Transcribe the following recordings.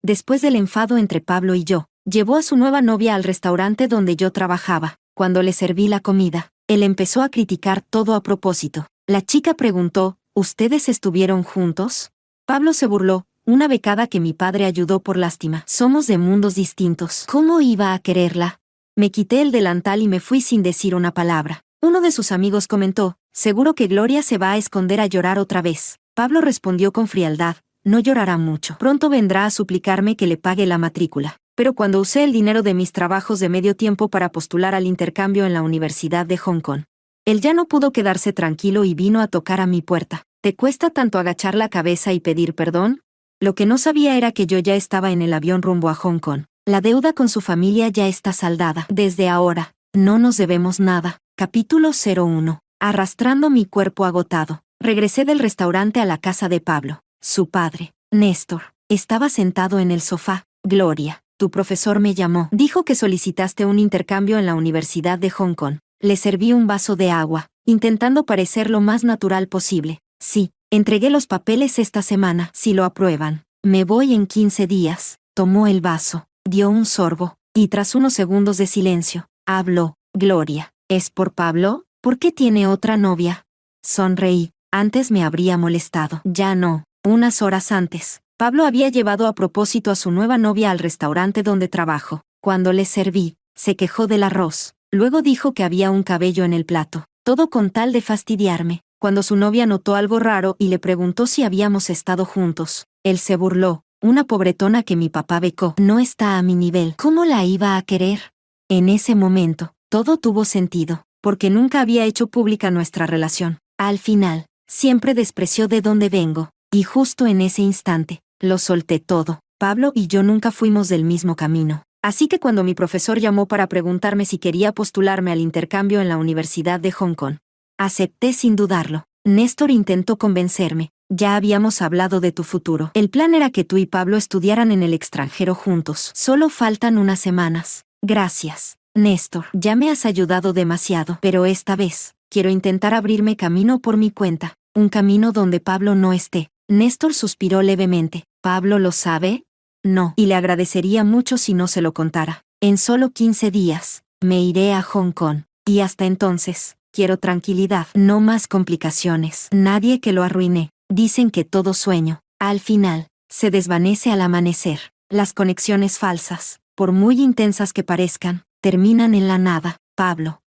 Después del enfado entre Pablo y yo, llevó a su nueva novia al restaurante donde yo trabajaba. Cuando le serví la comida, él empezó a criticar todo a propósito. La chica preguntó, ¿ustedes estuvieron juntos? Pablo se burló, una becada que mi padre ayudó por lástima. Somos de mundos distintos. ¿Cómo iba a quererla? Me quité el delantal y me fui sin decir una palabra. Uno de sus amigos comentó, seguro que Gloria se va a esconder a llorar otra vez. Pablo respondió con frialdad, no llorará mucho. Pronto vendrá a suplicarme que le pague la matrícula. Pero cuando usé el dinero de mis trabajos de medio tiempo para postular al intercambio en la Universidad de Hong Kong, él ya no pudo quedarse tranquilo y vino a tocar a mi puerta. ¿Te cuesta tanto agachar la cabeza y pedir perdón? Lo que no sabía era que yo ya estaba en el avión rumbo a Hong Kong. La deuda con su familia ya está saldada. Desde ahora, no nos debemos nada. Capítulo 01. Arrastrando mi cuerpo agotado, regresé del restaurante a la casa de Pablo. Su padre, Néstor, estaba sentado en el sofá. Gloria, tu profesor me llamó. Dijo que solicitaste un intercambio en la Universidad de Hong Kong. Le serví un vaso de agua, intentando parecer lo más natural posible. Sí, entregué los papeles esta semana. Si lo aprueban, me voy en 15 días. Tomó el vaso, dio un sorbo, y tras unos segundos de silencio, habló. Gloria, ¿es por Pablo? ¿Por qué tiene otra novia? Sonreí. Antes me habría molestado. Ya no. Unas horas antes, Pablo había llevado a propósito a su nueva novia al restaurante donde trabajo. Cuando le serví, se quejó del arroz. Luego dijo que había un cabello en el plato. Todo con tal de fastidiarme. Cuando su novia notó algo raro y le preguntó si habíamos estado juntos, él se burló. Una pobretona que mi papá becó no está a mi nivel. ¿Cómo la iba a querer? En ese momento, todo tuvo sentido, porque nunca había hecho pública nuestra relación. Al final, siempre despreció de dónde vengo, y justo en ese instante, lo solté todo. Pablo y yo nunca fuimos del mismo camino. Así que cuando mi profesor llamó para preguntarme si quería postularme al intercambio en la Universidad de Hong Kong, acepté sin dudarlo. Néstor intentó convencerme. Ya habíamos hablado de tu futuro. El plan era que tú y Pablo estudiaran en el extranjero juntos. Solo faltan unas semanas. Gracias, Néstor. Ya me has ayudado demasiado. Pero esta vez, quiero intentar abrirme camino por mi cuenta. Un camino donde Pablo no esté. Néstor suspiró levemente. ¿Pablo lo sabe? No. Y le agradecería mucho si no se lo contara. En solo 15 días, me iré a Hong Kong. Y hasta entonces, quiero tranquilidad. No más complicaciones. Nadie que lo arruine. Dicen que todo sueño, al final, se desvanece al amanecer. Las conexiones falsas, por muy intensas que parezcan, terminan en la nada. Pablo.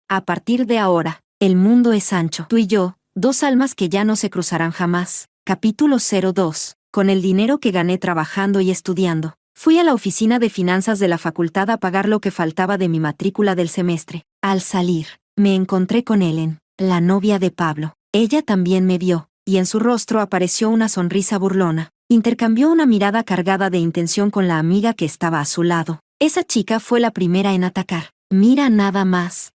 A partir de ahora, el mundo es ancho. Tú y yo, dos almas que ya no se cruzarán jamás. Capítulo 02. Con el dinero que gané trabajando y estudiando, fui a la oficina de finanzas de la facultad a pagar lo que faltaba de mi matrícula del semestre. Al salir, me encontré con Ellen, la novia de Pablo. Ella también me vio, y en su rostro apareció una sonrisa burlona. Intercambió una mirada cargada de intención con la amiga que estaba a su lado. Esa chica fue la primera en atacar. Mira nada más.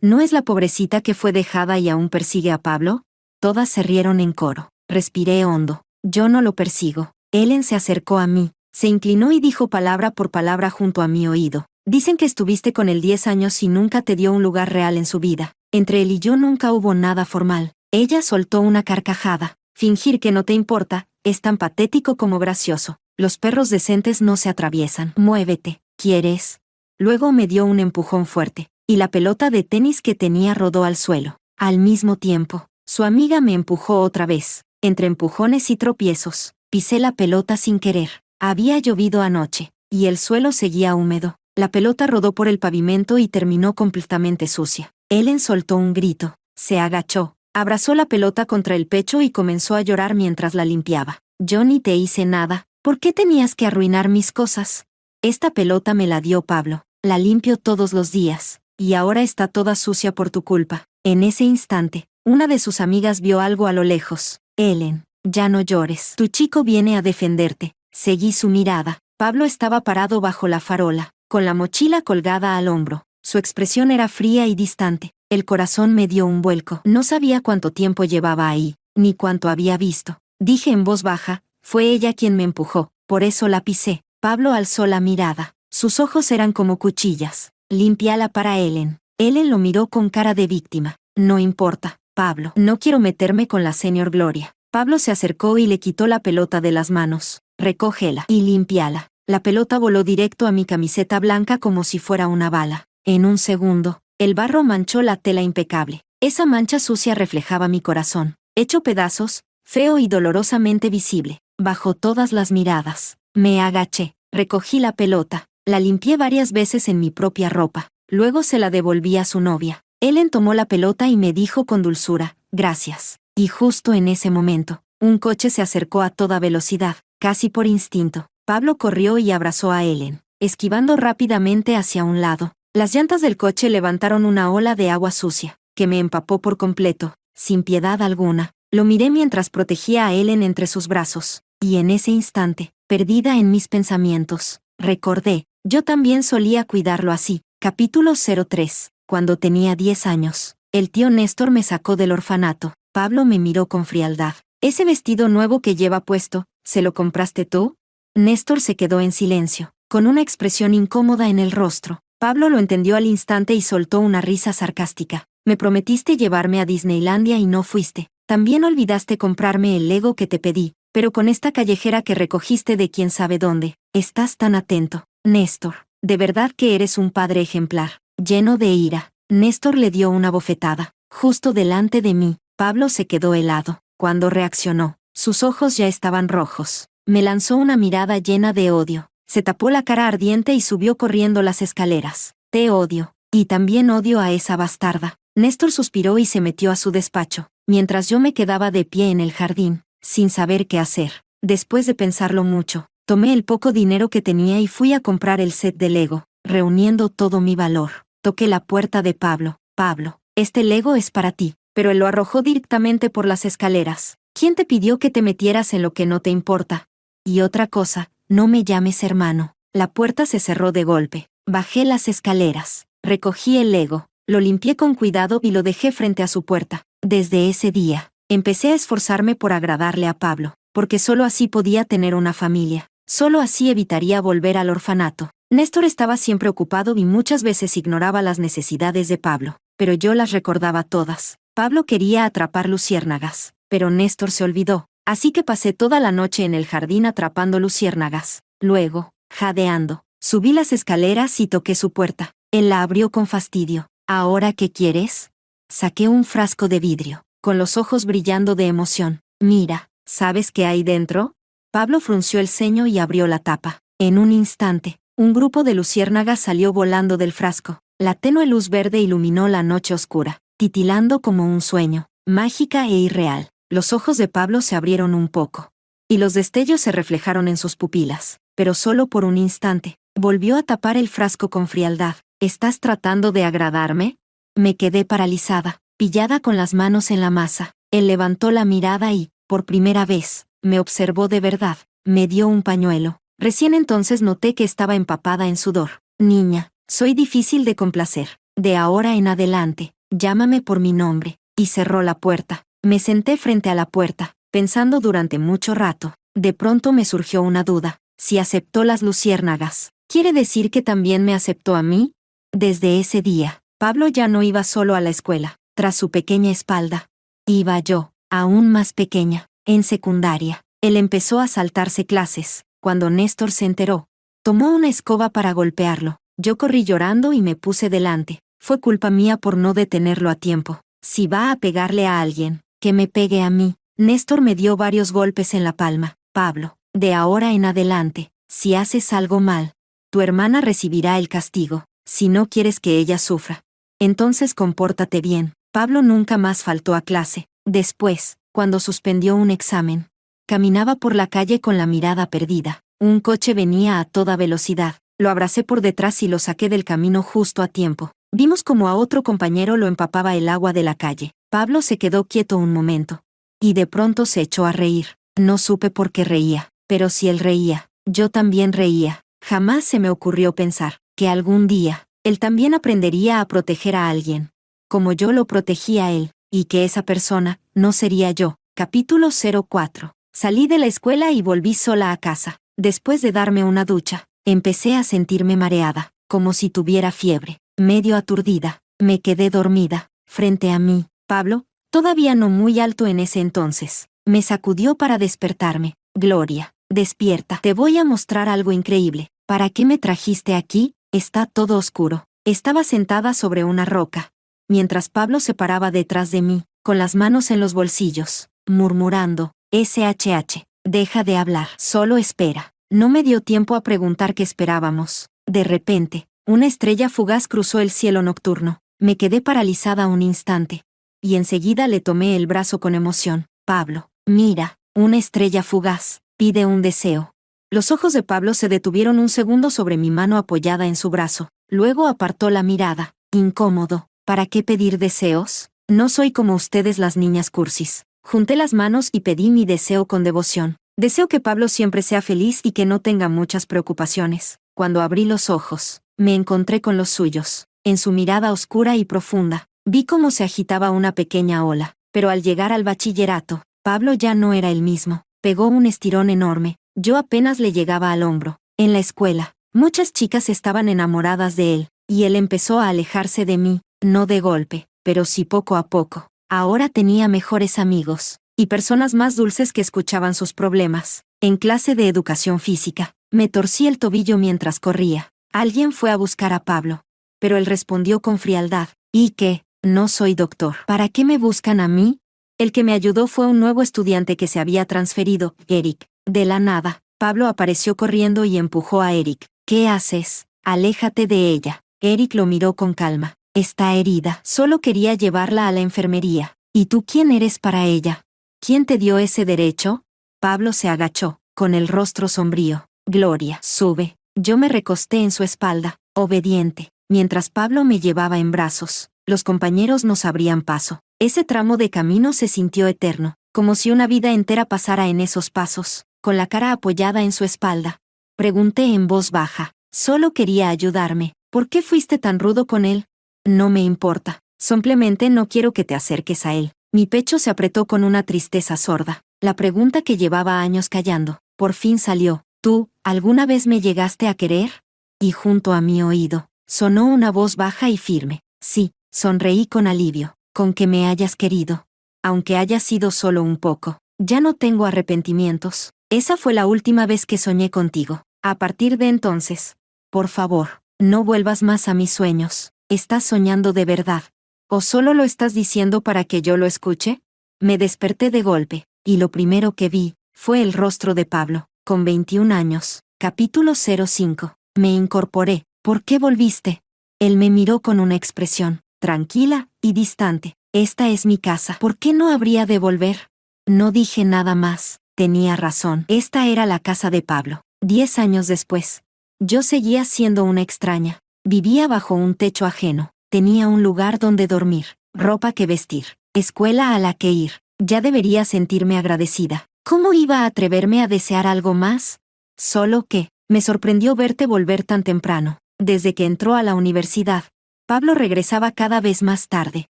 ¿No es la pobrecita que fue dejada y aún persigue a Pablo? Todas se rieron en coro. Respiré hondo. Yo no lo persigo. Ellen se acercó a mí, se inclinó y dijo palabra por palabra junto a mi oído. Dicen que estuviste con él 10 años y nunca te dio un lugar real en su vida. Entre él y yo nunca hubo nada formal. Ella soltó una carcajada. Fingir que no te importa, es tan patético como gracioso. Los perros decentes no se atraviesan. Muévete, ¿quieres? Luego me dio un empujón fuerte, y la pelota de tenis que tenía rodó al suelo. Al mismo tiempo, su amiga me empujó otra vez. Entre empujones y tropiezos, pisé la pelota sin querer. Había llovido anoche, y el suelo seguía húmedo. La pelota rodó por el pavimento y terminó completamente sucia. Ellen soltó un grito, se agachó, abrazó la pelota contra el pecho y comenzó a llorar mientras la limpiaba. Yo ni te hice nada. ¿Por qué tenías que arruinar mis cosas? Esta pelota me la dio Pablo. La limpio todos los días, y ahora está toda sucia por tu culpa. En ese instante, una de sus amigas vio algo a lo lejos. Ellen, ya no llores. Tu chico viene a defenderte. Seguí su mirada. Pablo estaba parado bajo la farola, con la mochila colgada al hombro. Su expresión era fría y distante. El corazón me dio un vuelco. No sabía cuánto tiempo llevaba ahí, ni cuánto había visto. Dije en voz baja, fue ella quien me empujó, por eso la pisé. Pablo alzó la mirada. Sus ojos eran como cuchillas. Límpiala para Ellen. Ellen lo miró con cara de víctima. No importa, Pablo. No quiero meterme con la señor Gloria. Pablo se acercó y le quitó la pelota de las manos. recógela y límpiala. La pelota voló directo a mi camiseta blanca como si fuera una bala. En un segundo, el barro manchó la tela impecable. Esa mancha sucia reflejaba mi corazón, hecho pedazos, feo y dolorosamente visible. Bajo todas las miradas, me agaché, recogí la pelota, la limpié varias veces en mi propia ropa. Luego se la devolví a su novia. Ellen tomó la pelota y me dijo con dulzura, gracias. Y justo en ese momento, un coche se acercó a toda velocidad, casi por instinto. Pablo corrió y abrazó a Ellen, esquivando rápidamente hacia un lado. Las llantas del coche levantaron una ola de agua sucia, que me empapó por completo, sin piedad alguna. Lo miré mientras protegía a Ellen entre sus brazos, y en ese instante, perdida en mis pensamientos, recordé, yo también solía cuidarlo así. Capítulo 03. Cuando tenía 10 años, el tío Néstor me sacó del orfanato. Pablo me miró con frialdad. ¿Ese vestido nuevo que lleva puesto, se lo compraste tú? Néstor se quedó en silencio, con una expresión incómoda en el rostro. Pablo lo entendió al instante y soltó una risa sarcástica. Me prometiste llevarme a Disneylandia y no fuiste. También olvidaste comprarme el Lego que te pedí, pero con esta callejera que recogiste de quién sabe dónde. Estás tan atento, Néstor. De verdad que eres un padre ejemplar. Lleno de ira, Néstor le dio una bofetada, justo delante de mí. Pablo se quedó helado. Cuando reaccionó, sus ojos ya estaban rojos. Me lanzó una mirada llena de odio. Se tapó la cara ardiente y subió corriendo las escaleras. Te odio. Y también odio a esa bastarda. Néstor suspiró y se metió a su despacho, mientras yo me quedaba de pie en el jardín, sin saber qué hacer. Después de pensarlo mucho, tomé el poco dinero que tenía y fui a comprar el set de Lego, reuniendo todo mi valor. Toqué la puerta de Pablo. Pablo, este Lego es para ti. Pero él lo arrojó directamente por las escaleras. ¿Quién te pidió que te metieras en lo que no te importa? Y otra cosa, no me llames hermano. La puerta se cerró de golpe. Bajé las escaleras. Recogí el Lego, lo limpié con cuidado y lo dejé frente a su puerta. Desde ese día, empecé a esforzarme por agradarle a Pablo, porque solo así podía tener una familia. Solo así evitaría volver al orfanato. Néstor estaba siempre ocupado y muchas veces ignoraba las necesidades de Pablo, pero yo las recordaba todas. Pablo quería atrapar luciérnagas, pero Néstor se olvidó, así que pasé toda la noche en el jardín atrapando luciérnagas. Luego, jadeando, subí las escaleras y toqué su puerta. Él la abrió con fastidio. ¿Ahora qué quieres? Saqué un frasco de vidrio, con los ojos brillando de emoción. Mira, ¿sabes qué hay dentro? Pablo frunció el ceño y abrió la tapa. En un instante, un grupo de luciérnagas salió volando del frasco. La tenue luz verde iluminó la noche oscura, titilando como un sueño, mágica e irreal. Los ojos de Pablo se abrieron un poco, y los destellos se reflejaron en sus pupilas, pero solo por un instante. Volvió a tapar el frasco con frialdad. ¿Estás tratando de agradarme? Me quedé paralizada, pillada con las manos en la masa. Él levantó la mirada y, por primera vez, me observó de verdad. Me dio un pañuelo. Recién entonces noté que estaba empapada en sudor. Niña, soy difícil de complacer. De ahora en adelante, llámame por mi nombre. Y cerró la puerta. Me senté frente a la puerta, pensando durante mucho rato. De pronto me surgió una duda. Si aceptó las luciérnagas, ¿quiere decir que también me aceptó a mí? Desde ese día, Pablo ya no iba solo a la escuela. Tras su pequeña espalda, iba yo, aún más pequeña, en secundaria. Él empezó a saltarse clases. Cuando Néstor se enteró, tomó una escoba para golpearlo. Yo corrí llorando y me puse delante. Fue culpa mía por no detenerlo a tiempo. Si va a pegarle a alguien, que me pegue a mí. Néstor me dio varios golpes en la palma. Pablo, de ahora en adelante, si haces algo mal, tu hermana recibirá el castigo. Si no quieres que ella sufra, entonces compórtate bien. Pablo nunca más faltó a clase. Después, cuando suspendió un examen, caminaba por la calle con la mirada perdida. Un coche venía a toda velocidad. Lo abracé por detrás y lo saqué del camino justo a tiempo. Vimos como a otro compañero lo empapaba el agua de la calle. Pablo se quedó quieto un momento. Y de pronto se echó a reír. No supe por qué reía, pero si él reía, yo también reía. Jamás se me ocurrió pensar que algún día, él también aprendería a proteger a alguien, como yo lo protegí a él, y que esa persona no sería yo. Capítulo 04. Salí de la escuela y volví sola a casa. Después de darme una ducha, empecé a sentirme mareada, como si tuviera fiebre. Medio aturdida, me quedé dormida. Frente a mí, Pablo, todavía no muy alto en ese entonces, me sacudió para despertarme. Gloria, despierta. Te voy a mostrar algo increíble. ¿Para qué me trajiste aquí? Está todo oscuro. Estaba sentada sobre una roca, mientras Pablo se paraba detrás de mí, con las manos en los bolsillos, murmurando, SHH, deja de hablar, solo espera. No me dio tiempo a preguntar qué esperábamos. De repente, una estrella fugaz cruzó el cielo nocturno. Me quedé paralizada un instante. Y enseguida le tomé el brazo con emoción. Pablo, mira, una estrella fugaz, pide un deseo. Los ojos de Pablo se detuvieron un segundo sobre mi mano apoyada en su brazo. Luego apartó la mirada, incómodo. ¿Para qué pedir deseos? No soy como ustedes las niñas cursis. Junté las manos y pedí mi deseo con devoción. Deseo que Pablo siempre sea feliz y que no tenga muchas preocupaciones. Cuando abrí los ojos, me encontré con los suyos. En su mirada oscura y profunda, vi cómo se agitaba una pequeña ola. Pero al llegar al bachillerato, Pablo ya no era el mismo. Pegó un estirón enorme. Yo apenas le llegaba al hombro. En la escuela, muchas chicas estaban enamoradas de él, y él empezó a alejarse de mí, no de golpe, pero sí poco a poco. Ahora tenía mejores amigos, y personas más dulces que escuchaban sus problemas. En clase de educación física, me torcí el tobillo mientras corría. Alguien fue a buscar a Pablo, pero él respondió con frialdad, ¿y qué? No soy doctor. ¿Para qué me buscan a mí? El que me ayudó fue un nuevo estudiante que se había transferido, Eric. De la nada, Pablo apareció corriendo y empujó a Eric. ¿Qué haces? Aléjate de ella. Eric lo miró con calma. Está herida. Solo quería llevarla a la enfermería. ¿Y tú quién eres para ella? ¿Quién te dio ese derecho? Pablo se agachó, con el rostro sombrío. Gloria, sube. Yo me recosté en su espalda, obediente, mientras Pablo me llevaba en brazos. Los compañeros nos abrían paso. Ese tramo de camino se sintió eterno, como si una vida entera pasara en esos pasos, con la cara apoyada en su espalda. Pregunté en voz baja. Solo quería ayudarme. ¿Por qué fuiste tan rudo con él? No me importa. Simplemente no quiero que te acerques a él. Mi pecho se apretó con una tristeza sorda. La pregunta que llevaba años callando, por fin salió. ¿Tú, alguna vez me llegaste a querer? Y junto a mi oído, sonó una voz baja y firme. Sí, sonreí con alivio. Con que me hayas querido. Aunque haya sido solo un poco. Ya no tengo arrepentimientos. Esa fue la última vez que soñé contigo. A partir de entonces, por favor, no vuelvas más a mis sueños. ¿Estás soñando de verdad? ¿O solo lo estás diciendo para que yo lo escuche? Me desperté de golpe, y lo primero que vi fue el rostro de Pablo, con 21 años. Capítulo 05. Me incorporé. ¿Por qué volviste? Él me miró con una expresión tranquila y distante. Esta es mi casa. ¿Por qué no habría de volver? No dije nada más. Tenía razón. Esta era la casa de Pablo. 10 años después, yo seguía siendo una extraña. Vivía bajo un techo ajeno. Tenía un lugar donde dormir, ropa que vestir, escuela a la que ir. Ya debería sentirme agradecida. ¿Cómo iba a atreverme a desear algo más? Solo que, me sorprendió verte volver tan temprano. Desde que entró a la universidad, Pablo regresaba cada vez más tarde.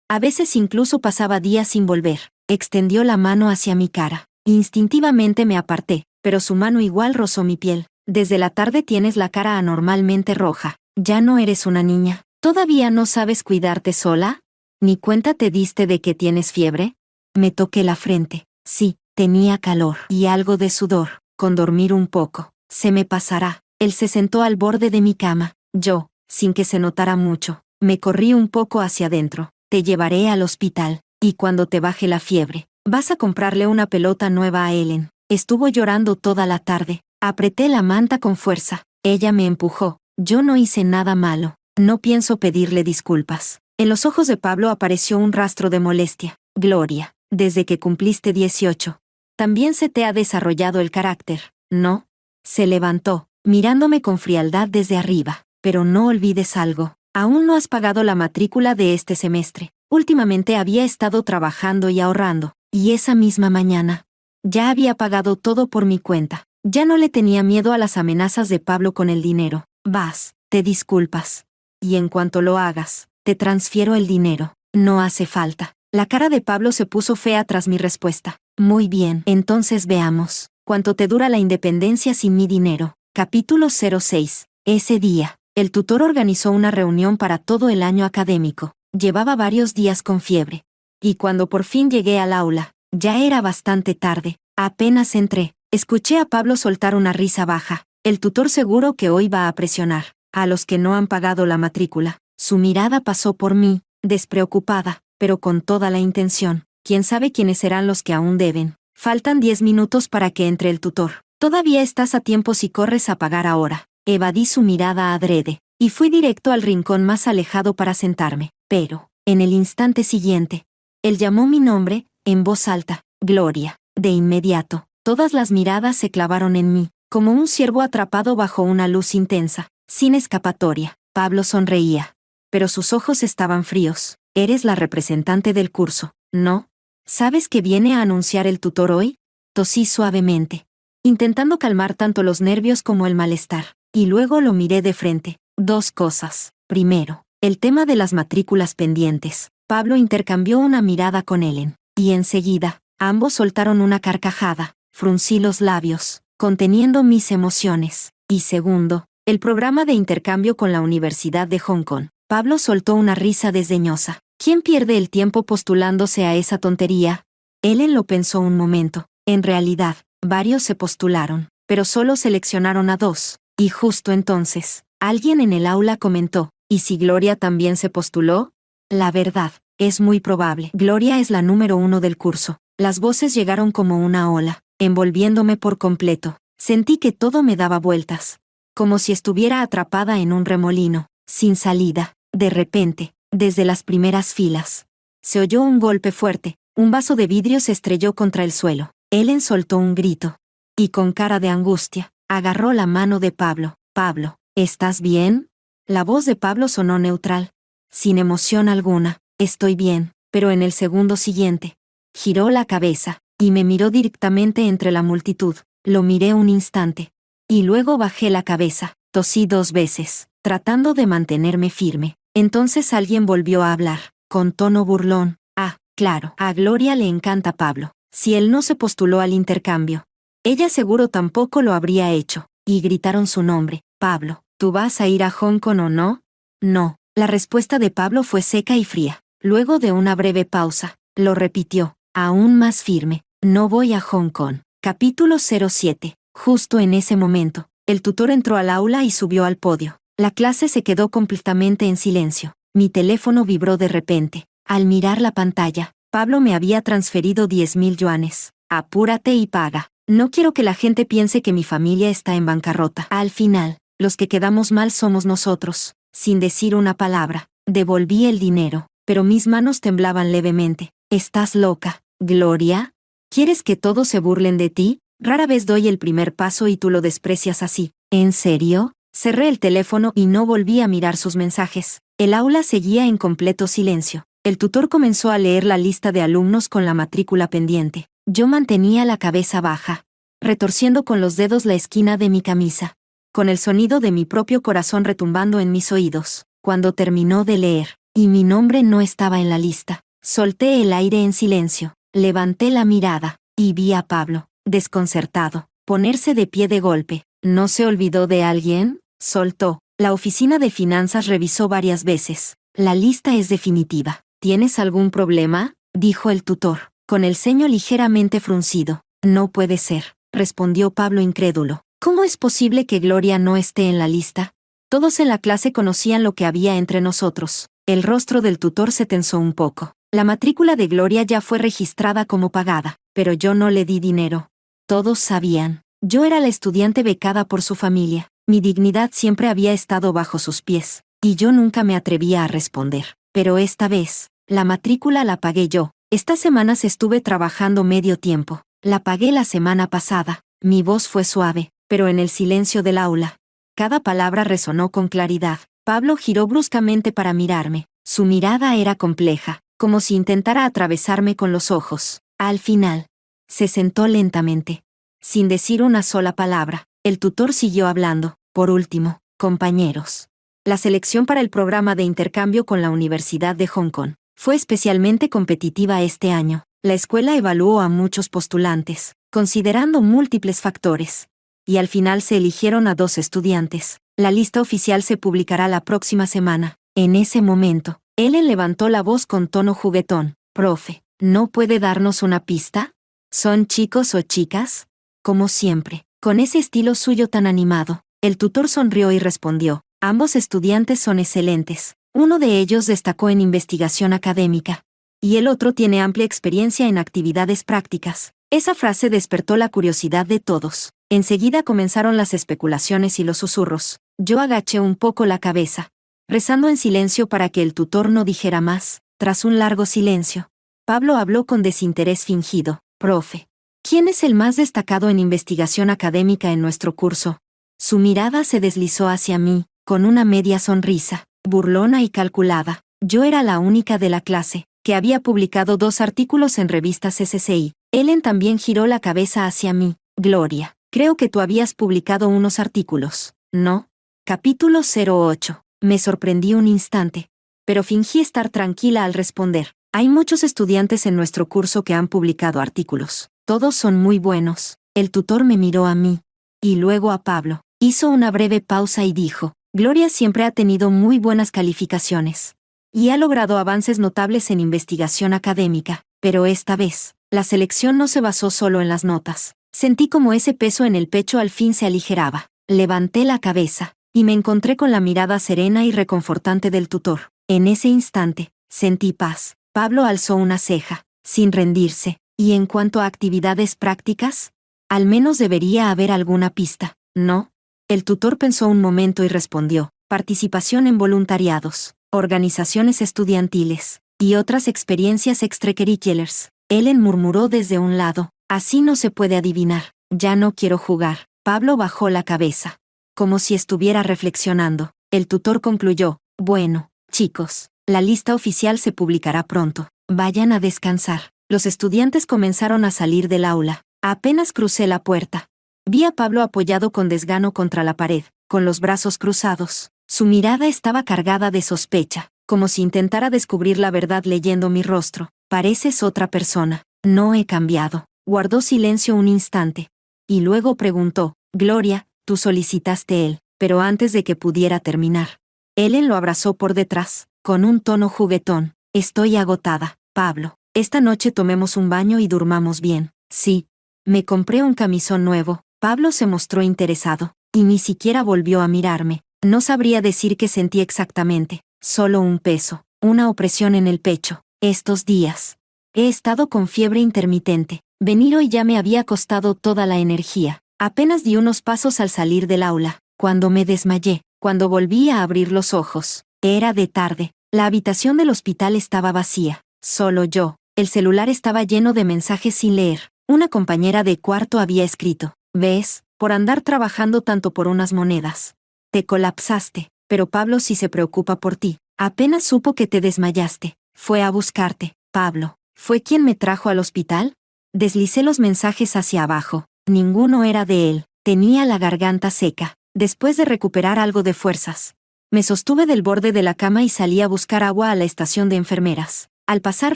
A veces incluso pasaba días sin volver. Extendió la mano hacia mi cara. Instintivamente me aparté, pero su mano igual rozó mi piel. Desde la tarde tienes la cara anormalmente roja. Ya no eres una niña. ¿Todavía no sabes cuidarte sola? ¿Ni cuenta te diste de que tienes fiebre? Me toqué la frente. Sí, tenía calor y algo de sudor. Con dormir un poco, se me pasará. Él se sentó al borde de mi cama. Yo, sin que se notara mucho, me corrí un poco hacia adentro. Te llevaré al hospital, y cuando te baje la fiebre, vas a comprarle una pelota nueva a Ellen. Estuvo llorando toda la tarde. Apreté la manta con fuerza. Ella me empujó. Yo no hice nada malo. No pienso pedirle disculpas. En los ojos de Pablo apareció un rastro de molestia. Gloria, desde que cumpliste 18. También se te ha desarrollado el carácter, ¿no? Se levantó, mirándome con frialdad desde arriba. Pero no olvides algo. Aún no has pagado la matrícula de este semestre. Últimamente había estado trabajando y ahorrando. Y esa misma mañana, ya había pagado todo por mi cuenta. Ya no le tenía miedo a las amenazas de Pablo con el dinero. Vas, te disculpas. Y en cuanto lo hagas, te transfiero el dinero. No hace falta. La cara de Pablo se puso fea tras mi respuesta. Muy bien, entonces veamos. ¿Cuánto te dura la independencia sin mi dinero? Capítulo 06. Ese día, el tutor organizó una reunión para todo el año académico. Llevaba varios días con fiebre. Y cuando por fin llegué al aula, ya era bastante tarde. Apenas entré, Escuché a Pablo soltar una risa baja. El tutor seguro que hoy va a presionar a los que no han pagado la matrícula. Su mirada pasó por mí, despreocupada, pero con toda la intención. ¿Quién sabe quiénes serán los que aún deben? Faltan 10 minutos para que entre el tutor. Todavía estás a tiempo si corres a pagar ahora. Evadí su mirada adrede, y fui directo al rincón más alejado para sentarme. Pero, en el instante siguiente, él llamó mi nombre, en voz alta, Gloria. De inmediato, todas las miradas se clavaron en mí, como un ciervo atrapado bajo una luz intensa, sin escapatoria. Pablo sonreía, pero sus ojos estaban fríos. Eres la representante del curso, ¿no? ¿Sabes que viene a anunciar el tutor hoy? Tosí suavemente, intentando calmar tanto los nervios como el malestar, y luego lo miré de frente. 2 cosas. Primero, el tema de las matrículas pendientes. Pablo intercambió una mirada con Ellen, y enseguida, ambos soltaron una carcajada. Fruncí los labios, conteniendo mis emociones. Y segundo, el programa de intercambio con la Universidad de Hong Kong. Pablo soltó una risa desdeñosa. ¿Quién pierde el tiempo postulándose a esa tontería? Ellen lo pensó un momento. En realidad, varios se postularon, pero solo seleccionaron a 2. Y justo entonces, alguien en el aula comentó, ¿y si Gloria también se postuló? La verdad, es muy probable. Gloria es la número 1 del curso. Las voces llegaron como una ola, envolviéndome por completo. Sentí que todo me daba vueltas, como si estuviera atrapada en un remolino, sin salida. De repente, desde las primeras filas, se oyó un golpe fuerte, un vaso de vidrio se estrelló contra el suelo. Ellen soltó un grito, y con cara de angustia, agarró la mano de Pablo. Pablo, ¿estás bien? La voz de Pablo sonó neutral, sin emoción alguna. Estoy bien, pero en el segundo siguiente, giró la cabeza, y me miró directamente entre la multitud. Lo miré un instante, y luego bajé la cabeza. Tosí 2 veces, tratando de mantenerme firme. Entonces alguien volvió a hablar, con tono burlón. Ah, claro, a Gloria le encanta Pablo. Si él no se postuló al intercambio, ella seguro tampoco lo habría hecho. Y gritaron su nombre. Pablo, ¿tú vas a ir a Hong Kong o no? No. La respuesta de Pablo fue seca y fría. Luego de una breve pausa, lo repitió, aún más firme. No voy a Hong Kong. Capítulo 07. Justo en ese momento, el tutor entró al aula y subió al podio. La clase se quedó completamente en silencio. Mi teléfono vibró de repente. Al mirar la pantalla, Pablo me había transferido 10,000 yuanes. Apúrate y paga. No quiero que la gente piense que mi familia está en bancarrota. Al final, los que quedamos mal somos nosotros. Sin decir una palabra, devolví el dinero, pero mis manos temblaban levemente. ¿Estás loca, Gloria? ¿Quieres que todos se burlen de ti? Rara vez doy el primer paso y tú lo desprecias así. ¿En serio? Cerré el teléfono y no volví a mirar sus mensajes. El aula seguía en completo silencio. El tutor comenzó a leer la lista de alumnos con la matrícula pendiente. Yo mantenía la cabeza baja, retorciendo con los dedos la esquina de mi camisa, con el sonido de mi propio corazón retumbando en mis oídos. Cuando terminó de leer, y mi nombre no estaba en la lista, solté el aire en silencio, levanté la mirada, y vi a Pablo, desconcertado, ponerse de pie de golpe. ¿No se olvidó de alguien? Soltó. La oficina de finanzas revisó varias veces. La lista es definitiva. ¿Tienes algún problema? Dijo el tutor, con el ceño ligeramente fruncido. No puede ser, respondió Pablo incrédulo. ¿Cómo es posible que Gloria no esté en la lista? Todos en la clase conocían lo que había entre nosotros. El rostro del tutor se tensó un poco. La matrícula de Gloria ya fue registrada como pagada, pero yo no le di dinero. Todos sabían. Yo era la estudiante becada por su familia. Mi dignidad siempre había estado bajo sus pies, y yo nunca me atrevía a responder. Pero esta vez, la matrícula la pagué yo. Estas semanas estuve trabajando medio tiempo. La pagué la semana pasada. Mi voz fue suave, pero en el silencio del aula, cada palabra resonó con claridad. Pablo giró bruscamente para mirarme. Su mirada era compleja, como si intentara atravesarme con los ojos. Al final, se sentó lentamente. Sin decir una sola palabra, el tutor siguió hablando. Por último, compañeros, la selección para el programa de intercambio con la Universidad de Hong Kong fue especialmente competitiva este año. La escuela evaluó a muchos postulantes, considerando múltiples factores, y al final se eligieron a 2 estudiantes. La lista oficial se publicará la próxima semana. En ese momento, Ellen levantó la voz con tono juguetón. Profe, ¿no puede darnos una pista? ¿Son chicos o chicas? como siempre, con ese estilo suyo tan animado. El tutor sonrió y respondió, ambos estudiantes son excelentes. Uno de ellos destacó en investigación académica, y el otro tiene amplia experiencia en actividades prácticas. Esa frase despertó la curiosidad de todos. Enseguida comenzaron las especulaciones y los susurros. Yo agaché un poco la cabeza, rezando en silencio para que el tutor no dijera más. Tras un largo silencio, Pablo habló con desinterés fingido. Profe, ¿quién es el más destacado en investigación académica en nuestro curso? Su mirada se deslizó hacia mí, con una media sonrisa, burlona y calculada. Yo era la única de la clase que había publicado 2 artículos en revistas SCI. Ellen también giró la cabeza hacia mí. Gloria, creo que tú habías publicado unos artículos, ¿no? Capítulo 08. Me sorprendí un instante, pero fingí estar tranquila al responder. Hay muchos estudiantes en nuestro curso que han publicado artículos. Todos son muy buenos. El tutor me miró a mí, y luego a Pablo. Hizo una breve pausa y dijo, Gloria siempre ha tenido muy buenas calificaciones y ha logrado avances notables en investigación académica, pero esta vez, la selección no se basó solo en las notas. Sentí como ese peso en el pecho al fin se aligeraba. Levanté la cabeza, y me encontré con la mirada serena y reconfortante del tutor. En ese instante, sentí paz. Pablo alzó una ceja, sin rendirse. ¿Y en cuanto a actividades prácticas? Al menos debería haber alguna pista, ¿no? El tutor pensó un momento y respondió, participación en voluntariados, organizaciones estudiantiles, y otras experiencias extracurriculares. Ellen murmuró desde un lado, así no se puede adivinar. Ya no quiero jugar. Pablo bajó la cabeza, como si estuviera reflexionando. El tutor concluyó, bueno, chicos, la lista oficial se publicará pronto. Vayan a descansar. Los estudiantes comenzaron a salir del aula. Apenas crucé la puerta, vi a Pablo apoyado con desgano contra la pared, con los brazos cruzados. Su mirada estaba cargada de sospecha, como si intentara descubrir la verdad leyendo mi rostro. Pareces otra persona. No he cambiado. Guardó silencio un instante, y luego preguntó, Gloria, tú solicitaste él, pero antes de que pudiera terminar. Ellen lo abrazó por detrás, con un tono juguetón. Estoy agotada, Pablo. Esta noche tomemos un baño y durmamos bien. Sí. Me compré un camisón nuevo. Pablo se mostró interesado, y ni siquiera volvió a mirarme. No sabría decir qué sentí exactamente, solo un peso, una opresión en el pecho. Estos días he estado con fiebre intermitente. Venir hoy ya me había costado toda la energía. Apenas di unos pasos al salir del aula, cuando me desmayé. Cuando volví a abrir los ojos, era de tarde. La habitación del hospital estaba vacía, solo yo. El celular estaba lleno de mensajes sin leer. Una compañera de cuarto había escrito, ¿ves? Por andar trabajando tanto por unas monedas. Te colapsaste, pero Pablo sí se preocupa por ti. Apenas supo que te desmayaste. Fue a buscarte. Pablo, ¿fue quien me trajo al hospital? Deslicé los mensajes hacia abajo. Ninguno era de él. Tenía la garganta seca. Después de recuperar algo de fuerzas, me sostuve del borde de la cama y salí a buscar agua a la estación de enfermeras. Al pasar